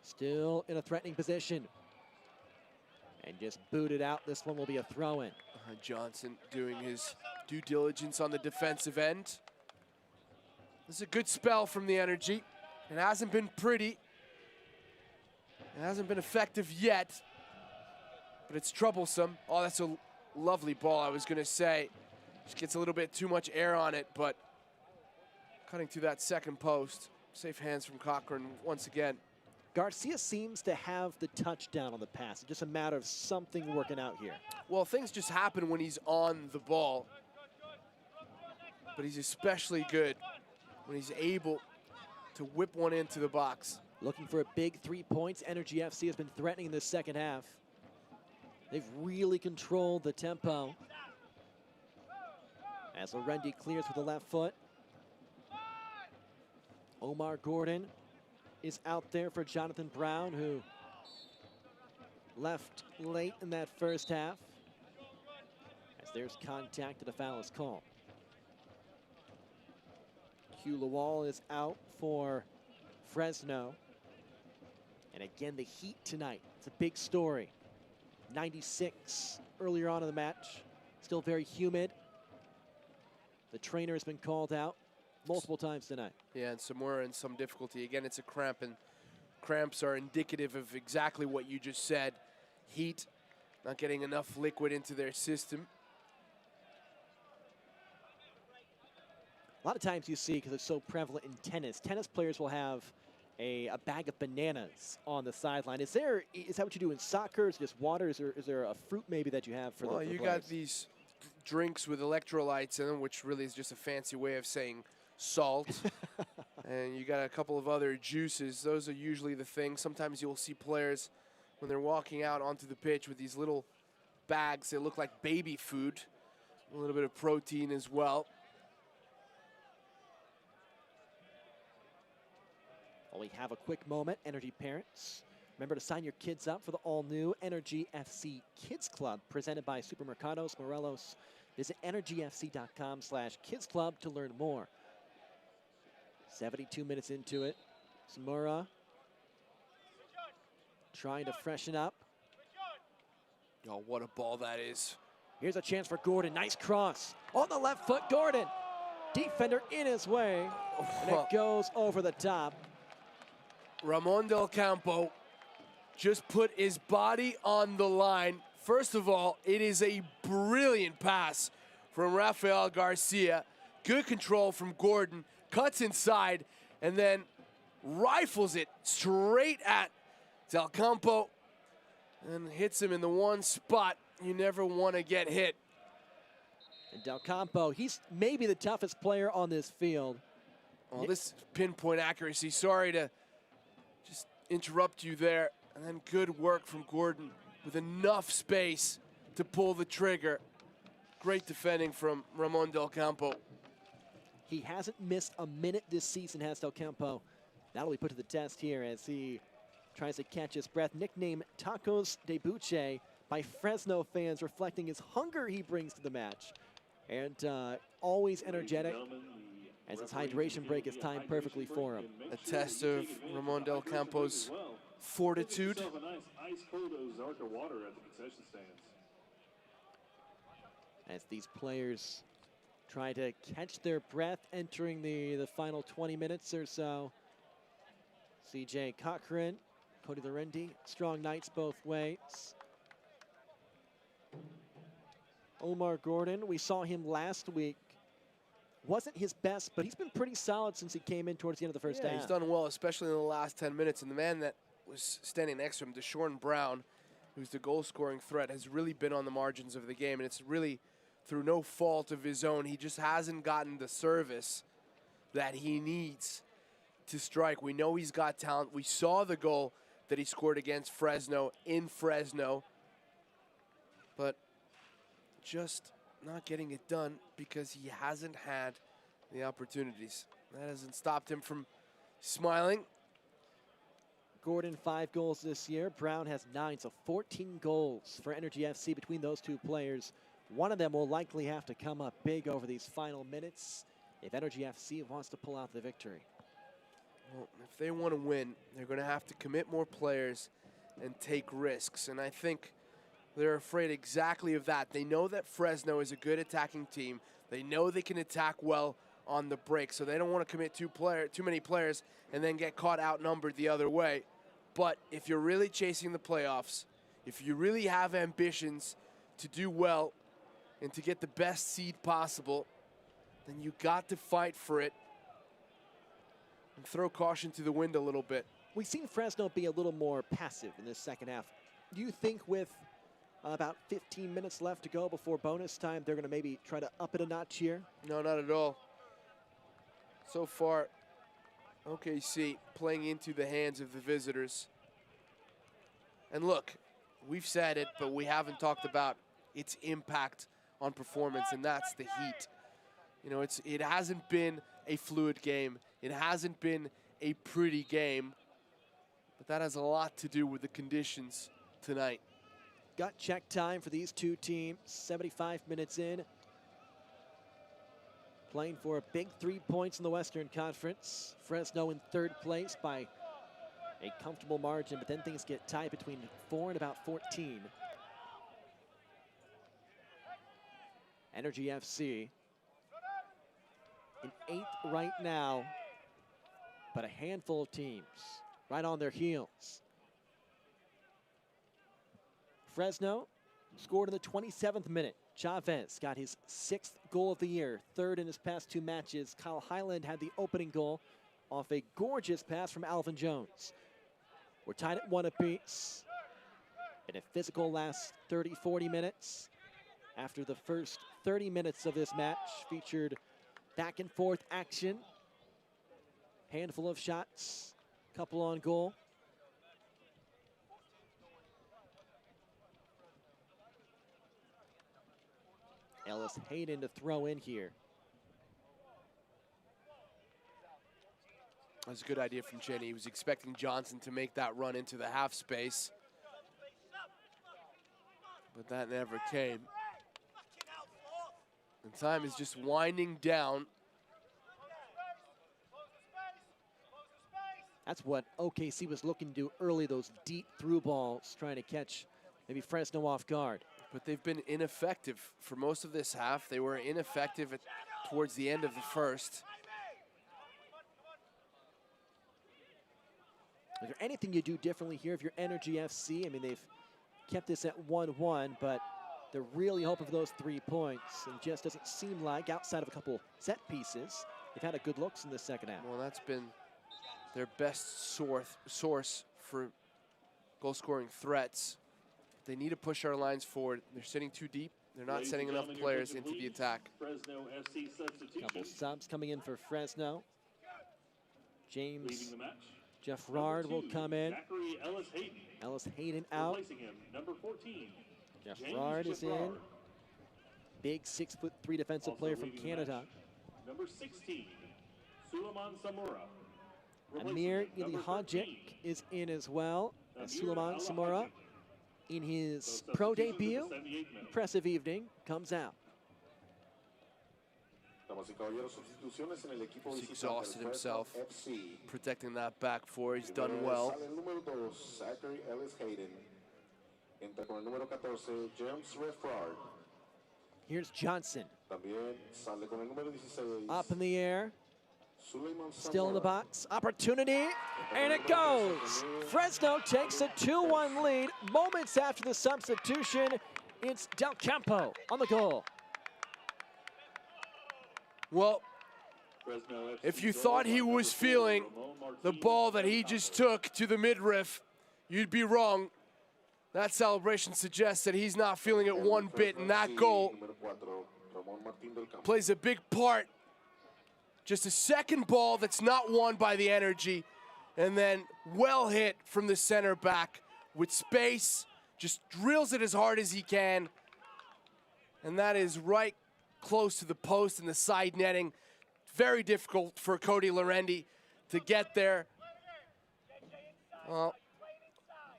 Still in a threatening position. And just booted out. This one will be a throw-in. Johnson doing his due diligence on the defensive end. This is a good spell from the Energy. It hasn't been pretty. It hasn't been effective yet. But it's troublesome. Oh, that's a lovely ball, I was going to say. Just gets a little bit too much air on it, but cutting through that second post. Safe hands from Cochran once again. Garcia seems to have the touchdown on the pass. It's just a matter of something working out here. Well, things just happen when he's on the ball. But he's especially good when he's able to whip one into the box. Looking for a big 3 points. Energy FC has been threatening in this second half. They've really controlled the tempo. As Lorendi clears with the left foot. Omar Gordon is out there for Jonathan Brown, who left late in that first half. As there's contact and a foul is called. Hugh Lawal is out for Fresno. And again, the heat tonight. It's a big story. 96 earlier on in the match. Still very humid. The trainer has been called out multiple times tonight. Yeah, and Samora in some difficulty. Again, it's a cramp, and cramps are indicative of exactly what you just said. Heat, not getting enough liquid into their system. A lot of times you see, because it's so prevalent in tennis players will have a bag of bananas on the sideline. Is that what you do in soccer? Is it just water? Is there a fruit maybe that you have for the you players? got these drinks with electrolytes in them, which really is just a fancy way of saying salt. And you got a couple of other juices. Those are usually the thing. Sometimes you'll see players when they're walking out onto the pitch with these little bags. They look like baby food. A little bit of protein as well. Well, we have a quick moment. Energy parents, remember to sign your kids up for the all-new Energy FC Kids Club presented by Supermercados Morelos. Visit energyfc.com/kids club to learn more. 72 minutes into it. Samura trying to freshen up. Oh, what a ball that is. Here's a chance for Gordon. Nice cross. On the left foot, Gordon. Defender in his way. And it goes over the top. Ramon Del Campo just put his body on the line. First of all, it is a brilliant pass from Rafael Garcia. Good control from Gordon. Cuts inside, and then rifles it straight at Del Campo and hits him in the one spot you never want to get hit. And Del Campo, he's maybe the toughest player on this field. Well, this pinpoint accuracy, sorry to just interrupt you there. And then good work from Gordon with enough space to pull the trigger. Great defending from Ramon Del Campo. He hasn't missed a minute this season, has Del Campo. That'll be put to the test here as he tries to catch his breath. Nicknamed Tacos de Buche by Fresno fans, reflecting his hunger he brings to the match. And always energetic, as his hydration break is timed perfectly for him. A test of Ramon Del Campo's fortitude. A nice ice cold Ozarka water at the concession stands. As these players try to catch their breath entering the final 20 minutes or so. CJ Cochran, Cody Lorendi, strong nights both ways. Omar Gordon, we saw him last week. Wasn't his best, but he's been pretty solid since he came in towards the end of the first half. He's done well, especially in the last 10 minutes. And the man that was standing next to him, Deshaun Brown, who's the goal-scoring threat, has really been on the margins of the game. And it's really through no fault of his own. He just hasn't gotten the service that he needs to strike. We know he's got talent. We saw the goal that he scored against Fresno in Fresno. But just not getting it done because he hasn't had the opportunities. That hasn't stopped him from smiling. Gordon, 5 goals this year. Brown has 9, so 14 goals for Energy FC between those two players. One of them will likely have to come up big over these final minutes if Energy FC wants to pull out the victory. Well, if they want to win, they're going to have to commit more players and take risks. And I think they're afraid exactly of that. They know that Fresno is a good attacking team. They know they can attack well on the break, so they don't want to commit too many players and then get caught outnumbered the other way. But if you're really chasing the playoffs, if you really have ambitions to do well and to get the best seed possible, then you got to fight for it and throw caution to the wind a little bit. We've seen Fresno be a little more passive in this second half. Do you think with about 15 minutes left to go before bonus time, they're going to maybe try to up it a notch here? No, not at all. So far, OKC playing into the hands of the visitors. And look, we've said it, but we haven't talked about its impact on performance, and that's the heat. You know, it hasn't been a fluid game. It hasn't been a pretty game, but that has a lot to do with the conditions tonight. Gut check time for these two teams, 75 minutes in. Playing for a big 3 points in the Western Conference. Fresno in 3rd place by a comfortable margin, but then things get tight between 4 and about 14. Energy FC in 8th right now, but a handful of teams right on their heels. Fresno scored in the 27th minute. Chavez got his 6th goal of the year, 3rd in his past 2 matches. Kyle Highland had the opening goal off a gorgeous pass from Alvin Jones. We're tied at 1 apiece. In a physical last 30, 40 minutes. After the first 30 minutes of this match featured back and forth action. Handful of shots, couple on goal. Ellis Hayden to throw in here. That was a good idea from Cheney. He was expecting Johnson to make that run into the half space, but that never came. And time is just winding down. That's what OKC was looking to do early, those deep through balls, trying to catch maybe Fresno off guard. But they've been ineffective for most of this half. They were ineffective towards the end of the first. Is there anything you do differently here if you're Energy FC? I mean, they've kept this at 1-1, but they're really hoping for those 3 points. And just doesn't seem like, outside of a couple set pieces, they've had a good looks in the second half. Well, that's been their best source for goal-scoring threats. They need to push our lines forward. They're sitting too deep. They're not sending enough players into the attack. Fresno FC substitution. Couple subs coming in for Fresno. James Leaving the match. Jeffrard will come in. Zachary Ellis-Hayden. Ellis-Hayden out. Replacing him, number 14. Jeffrard is in. Big 6'3" defensive player from Canada. Number 16, Suleiman Samora. Amir Ilihajic is in as well. Suleiman Samora in his pro debut. Impressive evening, comes out. He's exhausted himself, protecting that back four. He's done well. Here's Johnson. Up in the air. Still in the box. Opportunity. And it goes. Fresno takes a 2-1 lead. Moments after the substitution, it's Del Campo on the goal. Well, if you thought he was feeling the ball that he just took to the midriff, you'd be wrong. That celebration suggests that he's not feeling it one bit, and that goal plays a big part. Just a second ball that's not won by the Energy, and then well hit from the center back with space, just drills it as hard as he can, and that is right close to the post and the side netting. Very difficult for Cody Lorendi to get there. Well,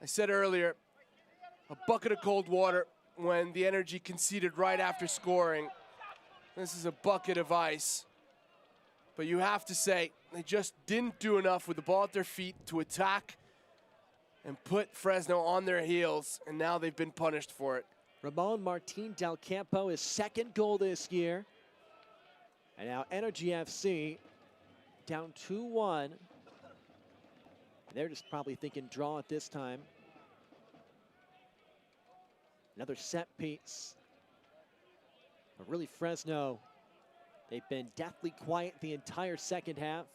I said earlier, a bucket of cold water when the Energy conceded right after scoring. This is a bucket of ice. But you have to say, they just didn't do enough with the ball at their feet to attack and put Fresno on their heels, and now they've been punished for it. Ramon Martin Del Campo, his second goal this year. And now Energy FC down 2-1. And they're just probably thinking draw at this time. Another set piece. But really Fresno, they've been deathly quiet the entire second half.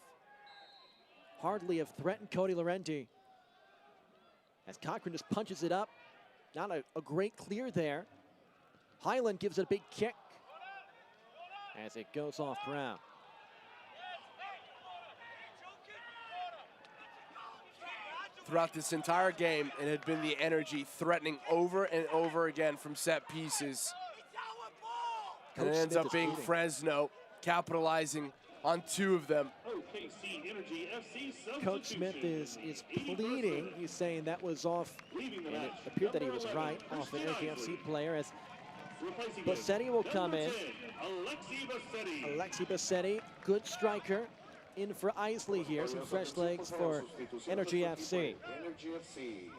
Hardly have threatened Cody Lorendi. As Cochran just punches it up. Not a great clear there. Highland gives it a big kick as it goes off ground. Throughout this entire game, it had been the Energy threatening over and over again from set pieces. And it ends up being Fresno capitalizing on two of them. OKC Energy FC Coach Smith is pleading. He's saying that was off, and it appeared that he was right, off an Energy FC player, as Bassetti will come in. Alexi Bassetti, good striker, in for Isley here. Some fresh legs for Energy FC.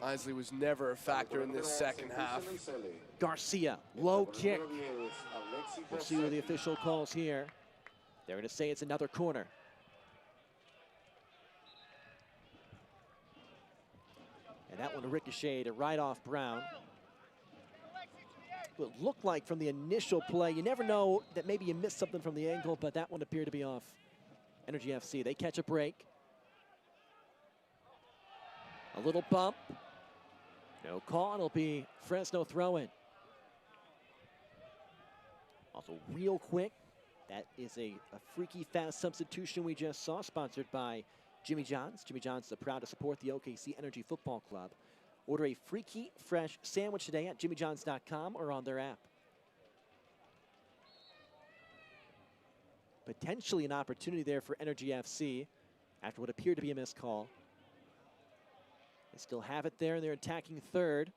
Isley was never a factor in this second half. Garcia, low kick. We'll see what the official calls here. They're going to say it's another corner. And that one ricocheted right off Brown. It looked like from the initial play, you never know that maybe you missed something from the angle, but that one appeared to be off Energy FC. They catch a break. A little bump. No call, it'll be Fresno throw-in. Also real quick, that is a freaky fast substitution we just saw, sponsored by Jimmy John's. Jimmy John's is proud to support the OKC Energy Football Club. Order a freaky fresh sandwich today at jimmyjohns.com or on their app. Potentially an opportunity there for Energy FC after what appeared to be a missed call. They still have it there, and they're attacking third.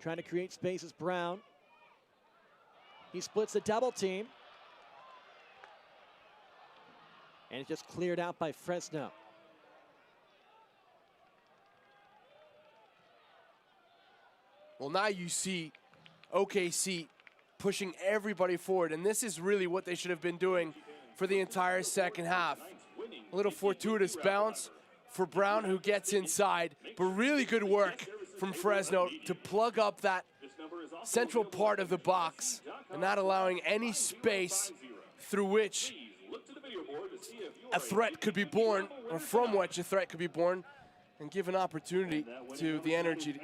Trying to create space is Brown. He splits the double team. And it's just cleared out by Fresno. Well, now you see OKC pushing everybody forward, and this is really what they should have been doing for the entire second half. A little fortuitous bounce for Brown, who gets inside, but really good work from Fresno to plug up that central part of the box and not allowing any space through which Please look to the video board to see if you a are threat could be born, or from which a threat could be born, and give an opportunity to the Energy.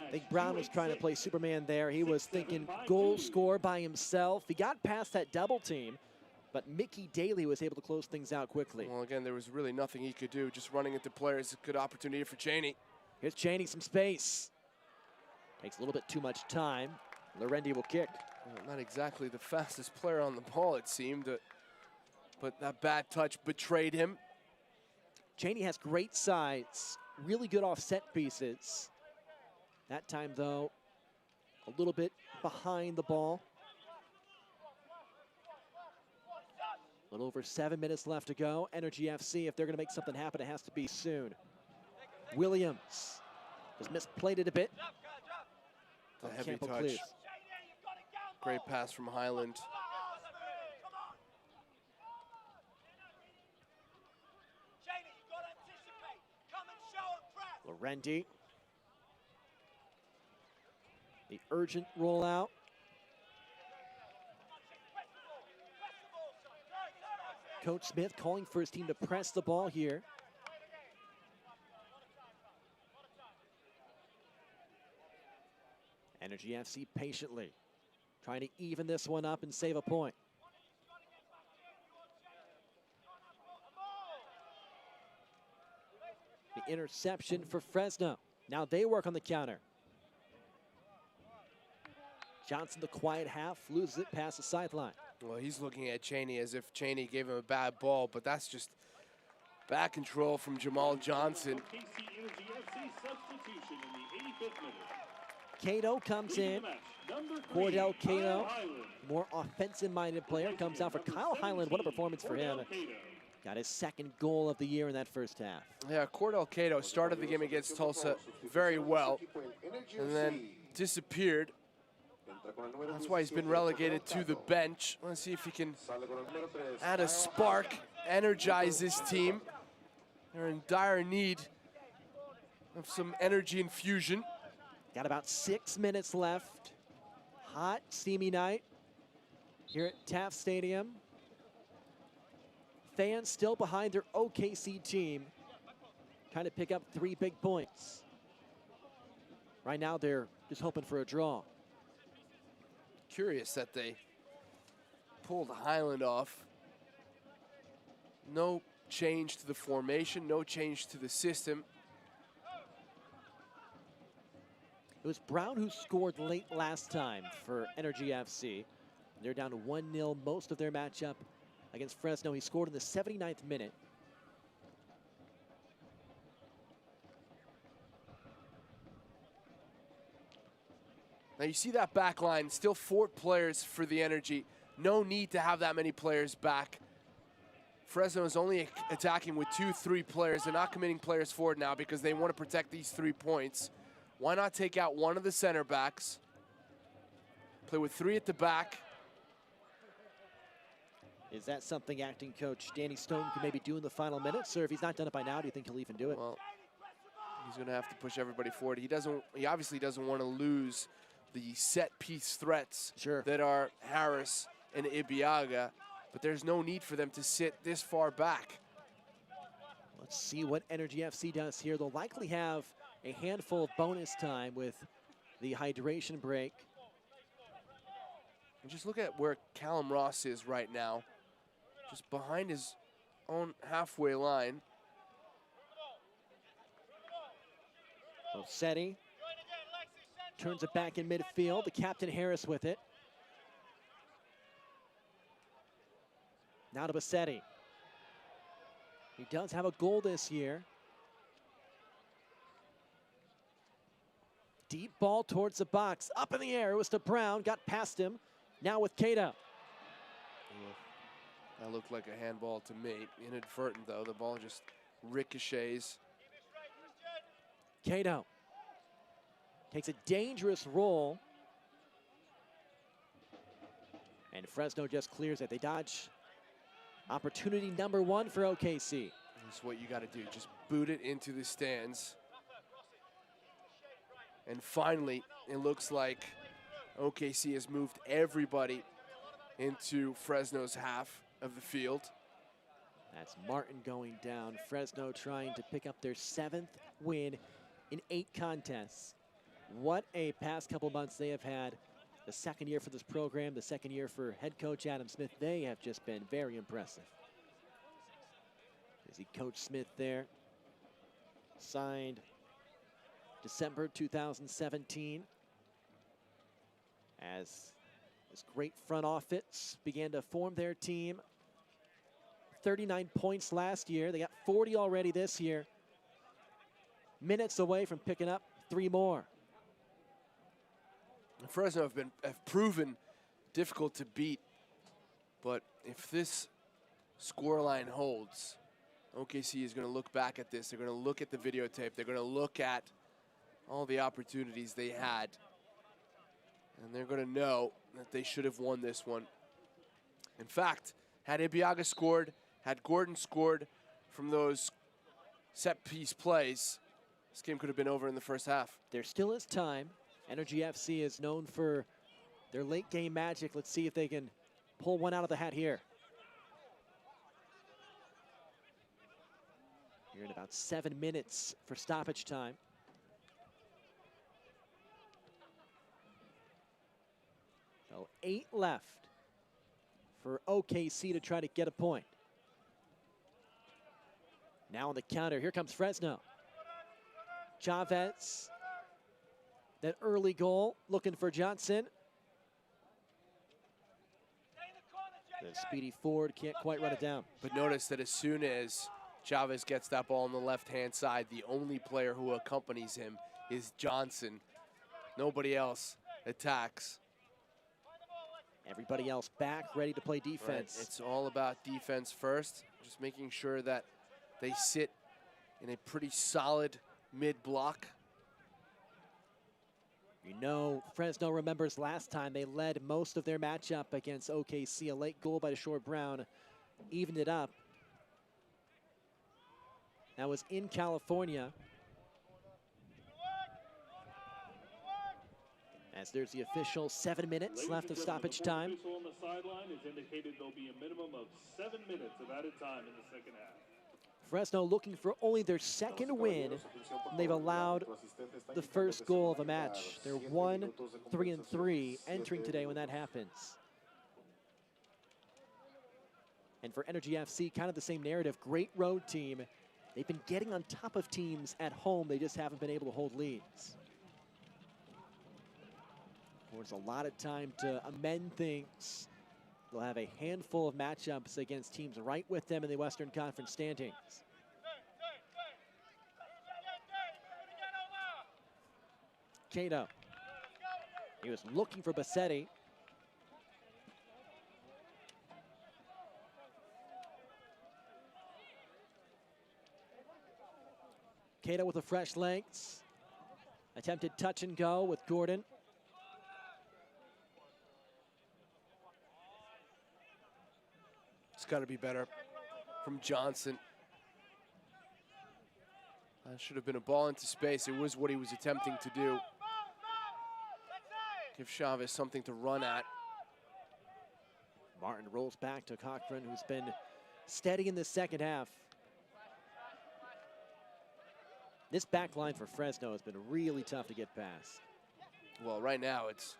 I think Brown was trying to play Superman there. He was thinking goal score by himself. He got past that double team, but Mickey Daly was able to close things out quickly. Well, again, there was really nothing he could do. Just running into players, a good opportunity for Cheney. Here's Cheney, some space. Takes a little bit too much time. Lorendi will kick. Well, not exactly the fastest player on the ball, it seemed, but that bad touch betrayed him. Cheney has great size, really good off set pieces. That time, though, a little bit behind the ball. A little over 7 minutes left to go. Energy FC, if they're going to make something happen, it has to be soon. Williams has misplayed it a bit. A heavy Campbell touch. clears. Great pass from Highland. Lorendi. The urgent rollout. Coach Smith calling for his team to press the ball here. Energy FC patiently trying to even this one up and save a point. The interception for Fresno. Now they work on the counter. Johnson, the quiet half, loses it past the sideline. Well, he's looking at Cheney as if Cheney gave him a bad ball, but that's just back control from Jamal Johnson. OKC Energy FC substitution in the 85th minute. Cato comes in. Cordell Cato, more offensive-minded player, comes out for Kyle Highland. What a performance for him. Got his second goal of the year in that first half. Yeah, Cordell Cato started the game against Tulsa very well and then disappeared. That's why he's been relegated to the bench. Let's see if he can add a spark, energize this team. They're in dire need of some energy infusion. Got about 6 minutes left. Hot, steamy night here at Taft Stadium. Fans still behind their OKC team, trying to pick up 3 big points. Right now, they're just hoping for a draw. Curious that they pulled Highland off. No change to the formation, no change to the system. It was Brown who scored late last time for Energy FC. They're down to 1-0 most of their matchup against Fresno. He scored in the 79th minute. Now you see that back line, still 4 players for the Energy. No need to have that many players back. Fresno is only attacking with 2-3 players. They're not committing players forward now because they want to protect these 3 points. Why not take out one of the center backs? Play with 3 at the back. Is that something acting coach Danny Stone could maybe do in the final minutes? Or if he's not done it by now, do you think he'll even do it? Well, he's going to have to push everybody forward. He obviously doesn't want to lose the set piece threats that are Harris and Ibiaga, but there's no need for them to sit this far back. Let's see what Energy FC does here. They'll likely have a handful of bonus time with the hydration break. And just look at where Callum Ross is right now, just behind his own halfway line. Rossetti turns it back in midfield. The captain Harris with it. Now to Bassetti. He does have a goal this year. Deep ball towards the box. Up in the air. It was to Brown. Got past him. Now with Cato. That looked like a handball to me. Inadvertent, though. The ball just ricochets. Cato takes a dangerous roll. And Fresno just clears it. They dodge opportunity number 1 for OKC. That's what you got to do. Just boot it into the stands. And finally, it looks like OKC has moved everybody into Fresno's half of the field. That's Martin going down. Fresno trying to pick up their 7th win in 8 contests. What a past couple months they have had. The 2nd year for this program, the 2nd year for head coach Adam Smith. They have just been very impressive. You see Coach Smith there, signed December 2017, as this great front office began to form their team. 39 points last year. They got 40 already this year. Minutes away from picking up 3 more. Fresno have proven difficult to beat, but if this scoreline holds, OKC is going to look back at this. They're going to look at the videotape. They're going to look at all the opportunities they had, and they're going to know that they should have won this one. In fact, had Ibeagha scored, had Gordon scored from those set-piece plays, this game could have been over in the first half. There still is time. Energy FC is known for their late-game magic. Let's see if they can pull one out of the hat here. You're in about 7 minutes for stoppage time. So 8 left for OKC to try to get a point. Now on the counter, here comes Fresno. Chavez, that early goal, looking for Johnson. The speedy forward can't quite run it down. But notice that as soon as Chavez gets that ball on the left-hand side, the only player who accompanies him is Johnson. Nobody else attacks. Everybody else back, ready to play defense. Right. It's all about defense first, just making sure that they sit in a pretty solid mid-block. You know, Fresno remembers last time they led most of their matchup against OKC. A late goal by Shore Brown evened it up. That was in California. As there's the official 7 minutes left of stoppage time. The official on the sideline has indicated there'll be a minimum of 7 minutes of added time in the second half. Fresno looking for only their 2nd win. They've allowed the first goal of the match. They're 1-3-3 entering today when that happens. And for Energy FC, kind of the same narrative. Great road team. They've been getting on top of teams at home. They just haven't been able to hold leads. There's a lot of time to amend things. They'll have a handful of matchups against teams right with them in the Western Conference standings. Cato. He was looking for Bassetti. Cato with a fresh length. Attempted touch and go with Gordon. It's got to be better from Johnson. That should have been a ball into space. It was what he was attempting to do. Give Chavez something to run at. Martin rolls back to Cochran, who's been steady in the second half. This back line for Fresno has been really tough to get past. Well, right now it's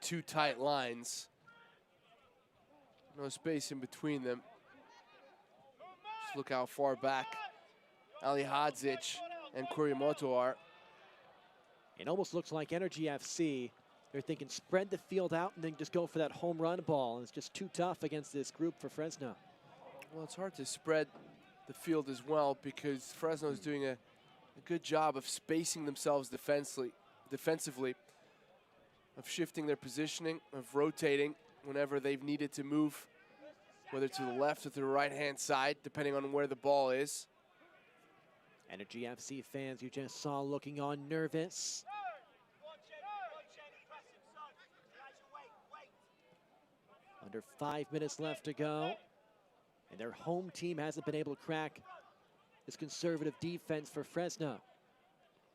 2 tight lines. No space in between them. Just look how far back Ali Hadzic and Kurimoto are. It almost looks like Energy FC, they're thinking spread the field out and then just go for that home run ball. And it's just too tough against this group for Fresno. Well, it's hard to spread the field as well because Fresno is doing a good job of spacing themselves defensively, of shifting their positioning, of rotating whenever they've needed to move, whether to the left or to the right-hand side, depending on where the ball is. Energy FC fans you just saw looking on nervous. Under 5 minutes left to go. And their home team hasn't been able to crack this conservative defense for Fresno.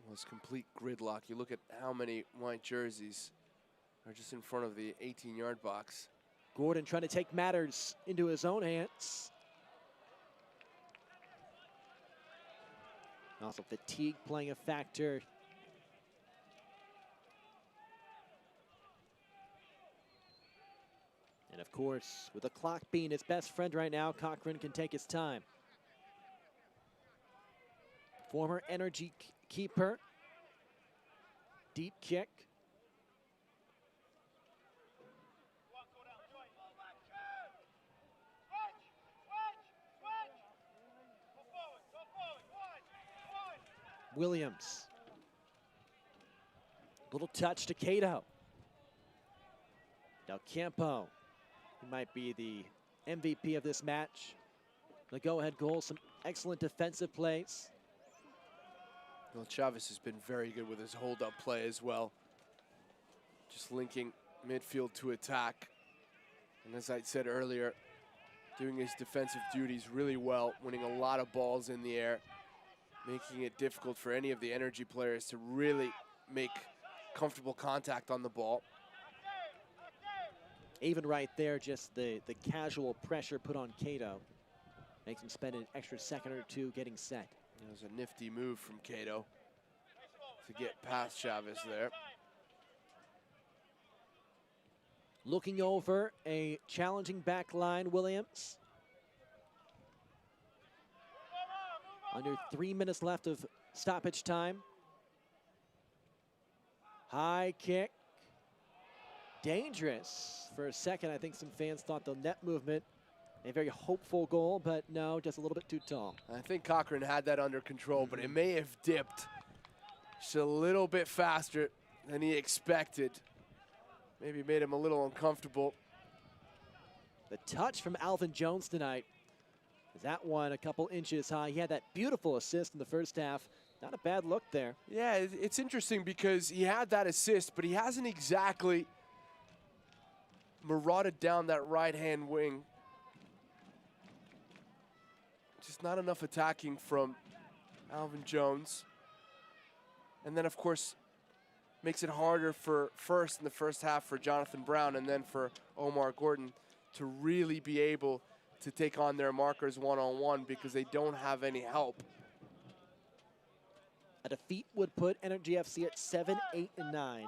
Well, it's complete gridlock. You look at how many white jerseys are just in front of the 18-yard box. Gordon trying to take matters into his own hands. Also fatigue playing a factor. And of course, with the clock being his best friend right now, Cochran can take his time. Former Energy keeper. Deep kick. Williams. Little touch to Cato. Del Campo. He might be the MVP of this match. The go-ahead goal, some excellent defensive plays. Well, Chavez has been very good with his hold-up play as well. Just linking midfield to attack. And as I said earlier, doing his defensive duties really well, winning a lot of balls in the air, making it difficult for any of the Energy players to really make comfortable contact on the ball. Even right there, just the casual pressure put on Cato makes him spend an extra second or two getting set. It was a nifty move from Cato to get past Chavez there. Looking over a challenging back line, Williams. Under 3 minutes left of stoppage time. High kick. Dangerous. For a second, I think some fans thought the net movement, a very hopeful goal, but no, just a little bit too tall. I think Cochran had that under control, but it may have dipped just a little bit faster than he expected. Maybe made him a little uncomfortable. The touch from Alvin Jones tonight. That one a couple inches high. He had that beautiful assist in the first half. Not a bad look there. Yeah, it's interesting because he had that assist, but he hasn't exactly marauded down that right-hand wing. Just not enough attacking from Alvin Jones. And then, of course, makes it harder for first in the first half for Jonathan Brown and then for Omar Gordon to really be able to take on their markers one-on-one because they don't have any help. A defeat would put Energy FC at 7, 8, and 9.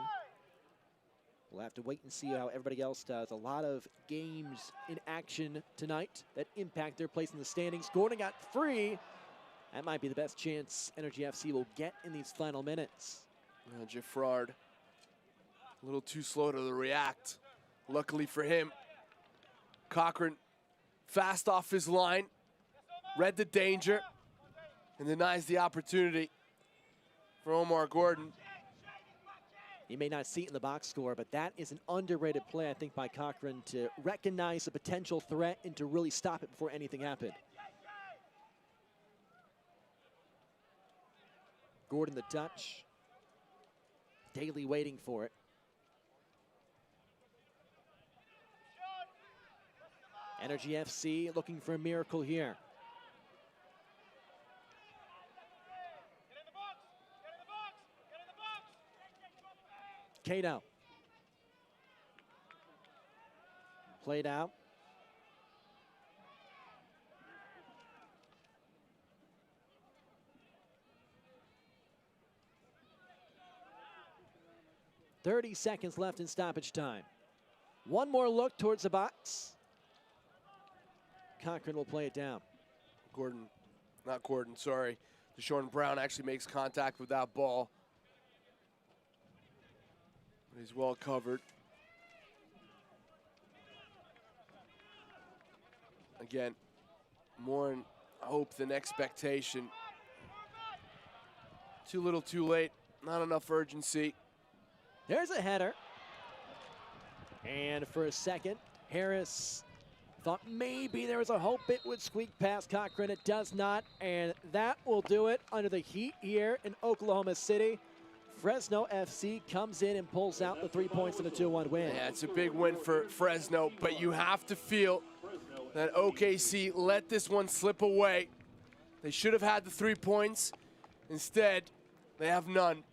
We'll have to wait and see how everybody else does. A lot of games in action tonight that impact their place in the standings. Gordon got free. That might be the best chance Energy FC will get in these final minutes. Giffrard, a little too slow to react. Luckily for him, Cochran fast off his line, read the danger, and denies the opportunity for Omar Gordon. He may not see it in the box score, but that is an underrated play, I think, by Cochran to recognize a potential threat and to really stop it before anything happened. Gordon the touch. Daly waiting for it. Energy FC looking for a miracle here. Cato. Played out. .30 seconds left in stoppage time. One more look towards the box. Cochran will play it down. Sorry. Deshaun Brown actually makes contact with that ball. He's well covered. Again, more in hope than expectation. Too little, too late. Not enough urgency. There's a header. And for a second, Harris thought maybe there was a hope it would squeak past Cochran. It does not, and that will do it under the heat here in Oklahoma City. Fresno FC comes in and pulls out the 3 points in a 2-1 win. Yeah, it's a big win for Fresno, but you have to feel that OKC let this one slip away. They should have had the 3 points. Instead, they have none.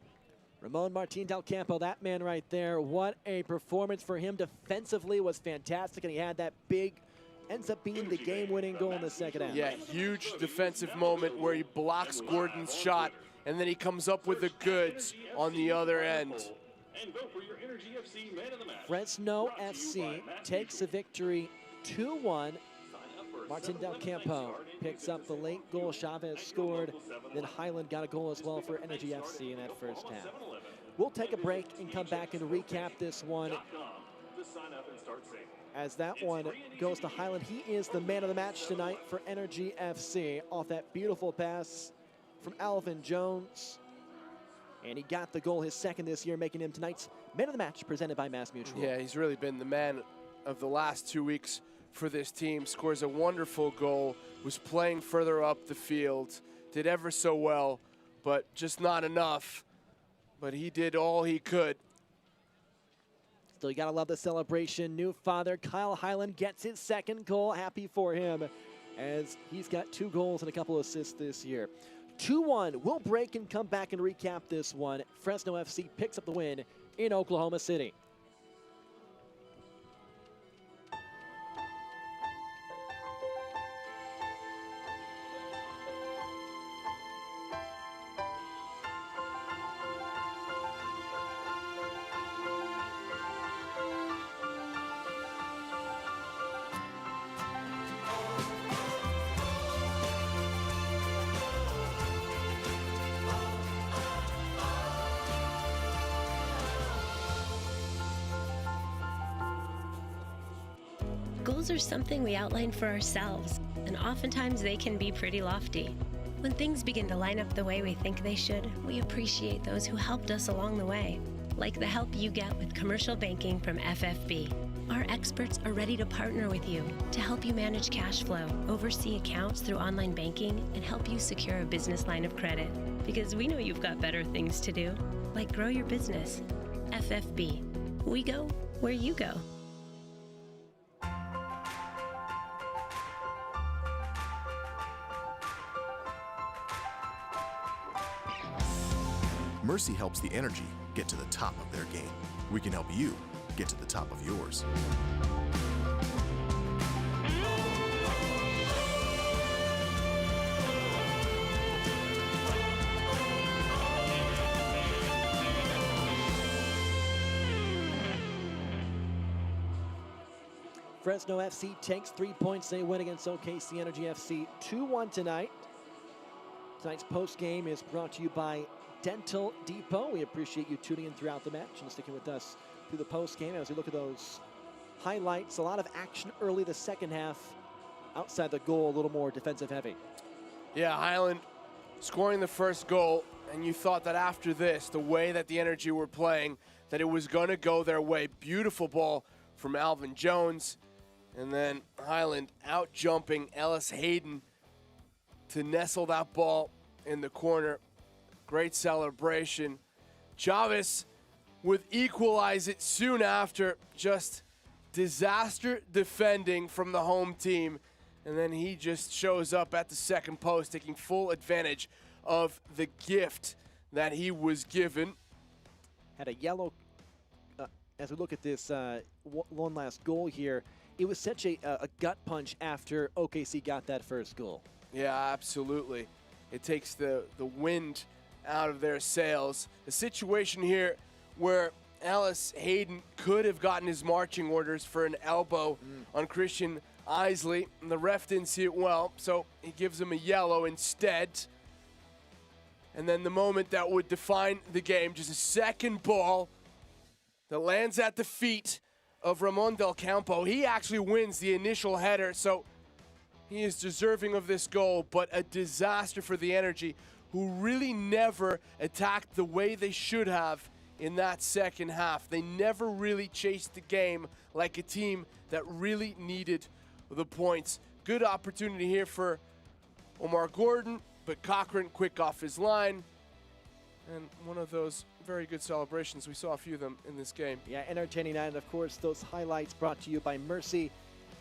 Ramon Martin Del Campo, that man right there, what a performance for him defensively, was fantastic, and he had that big, ends up being the game-winning goal in the second half. Yeah, huge defensive moment where he blocks Gordon's shot, and then he comes up with the goods on the other end. And vote for your Energy FC man of the match. Fresno FC takes the victory 2-1. Martin Del Campo picks up the late goal. Chavez scored. Then Highland got a goal as well for Energy FC in that first half. We'll take a break and come back and recap this one. As that one goes to Highland, he is the man of the match tonight for Energy FC off that beautiful pass from Alvin Jones. And he got the goal, his second this year, making him tonight's man of the match, presented by Mass Mutual. Yeah, he's really been the man of the last 2 weeks for this team. Scores a wonderful goal, was playing further up the field, did ever so well, but just not enough. But he did all he could. Still, you gotta love the celebration. New father, Kyle Highland, gets his second goal. Happy for him, as he's got 2 goals and a couple assists this year. 2-1, we'll break and come back and recap this one. Fresno FC picks up the win in Oklahoma City. Goals are something we outline for ourselves, and oftentimes they can be pretty lofty. When things begin to line up the way we think they should, we appreciate those who helped us along the way, like the help you get with commercial banking from FFB. Our experts are ready to partner with you to help you manage cash flow, oversee accounts through online banking, and help you secure a business line of credit. Because we know you've got better things to do, like grow your business. FFB. We go where you go. Mercy helps the Energy get to the top of their game. We can help you get to the top of yours. Fresno FC takes 3 points. They win against OKC Energy FC 2-1 tonight. Tonight's post game is brought to you by Dental Depot. We appreciate you tuning in throughout the match and sticking with us through the post game as we look at those highlights. A lot of action early the second half. Outside the goal, a little more defensive heavy. Yeah, Highland scoring the first goal, and you thought that after this, the way that the Energy were playing, that it was going to go their way. Beautiful ball from Alvin Jones, and then Highland out jumping Ellis Hayden to nestle that ball in the corner. Great celebration. Chavez would equalize it soon after. Just disaster defending from the home team. And then he just shows up at the second post, taking full advantage of the gift that he was given. Had a yellow, as we look at this one last goal here, it was such a gut punch after OKC got that first goal. Yeah, absolutely. It takes the wind out of their sails. A situation here where Ellis Hayden could have gotten his marching orders for an elbow on Christian Isley, and the ref didn't see it well, so he gives him a yellow instead. And then the moment that would define the game, just a second ball that lands at the feet of Ramon Del Campo. He actually wins the initial header, so he is deserving of this goal, but a disaster for the Energy, who really never attacked the way they should have in that second half. They never really chased the game like a team that really needed the points. Good opportunity here for Omar Gordon, but Cochran quick off his line. And one of those very good celebrations. We saw a few of them in this game. Yeah, entertaining night, and of course, those highlights brought to you by Mercy,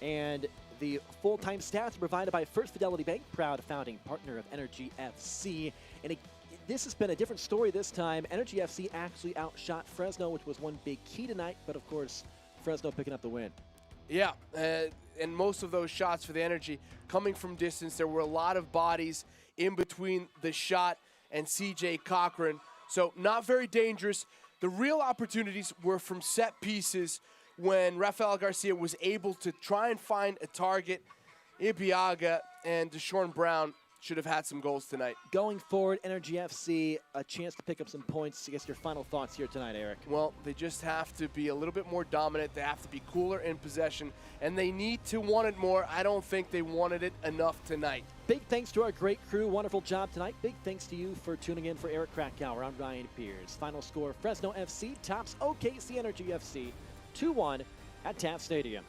and the full-time stats provided by First Fidelity Bank, proud founding partner of Energy FC. And this has been a different story this time. Energy FC actually outshot Fresno, which was one big key tonight, but of course, Fresno picking up the win. Yeah, and most of those shots for the Energy coming from distance. There were a lot of bodies in between the shot and CJ Cochran, so not very dangerous. The real opportunities were from set pieces when Rafael Garcia was able to try and find a target. Ibiaga and Deshaun Brown should have had some goals tonight. Going forward, Energy FC, a chance to pick up some points. I guess your final thoughts here tonight, Eric. Well, they just have to be a little bit more dominant. They have to be cooler in possession, and they need to want it more. I don't think they wanted it enough tonight. Big thanks to our great crew. Wonderful job tonight. Big thanks to you for tuning in. For Eric Krakauer, I'm Ryan Pierce. Final score, Fresno FC tops OKC Energy FC 2-1 at Taft Stadium.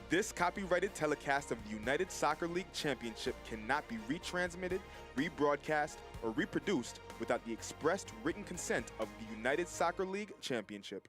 This copyrighted telecast of the United Soccer League Championship cannot be retransmitted, rebroadcast, or reproduced without the expressed written consent of the United Soccer League Championship.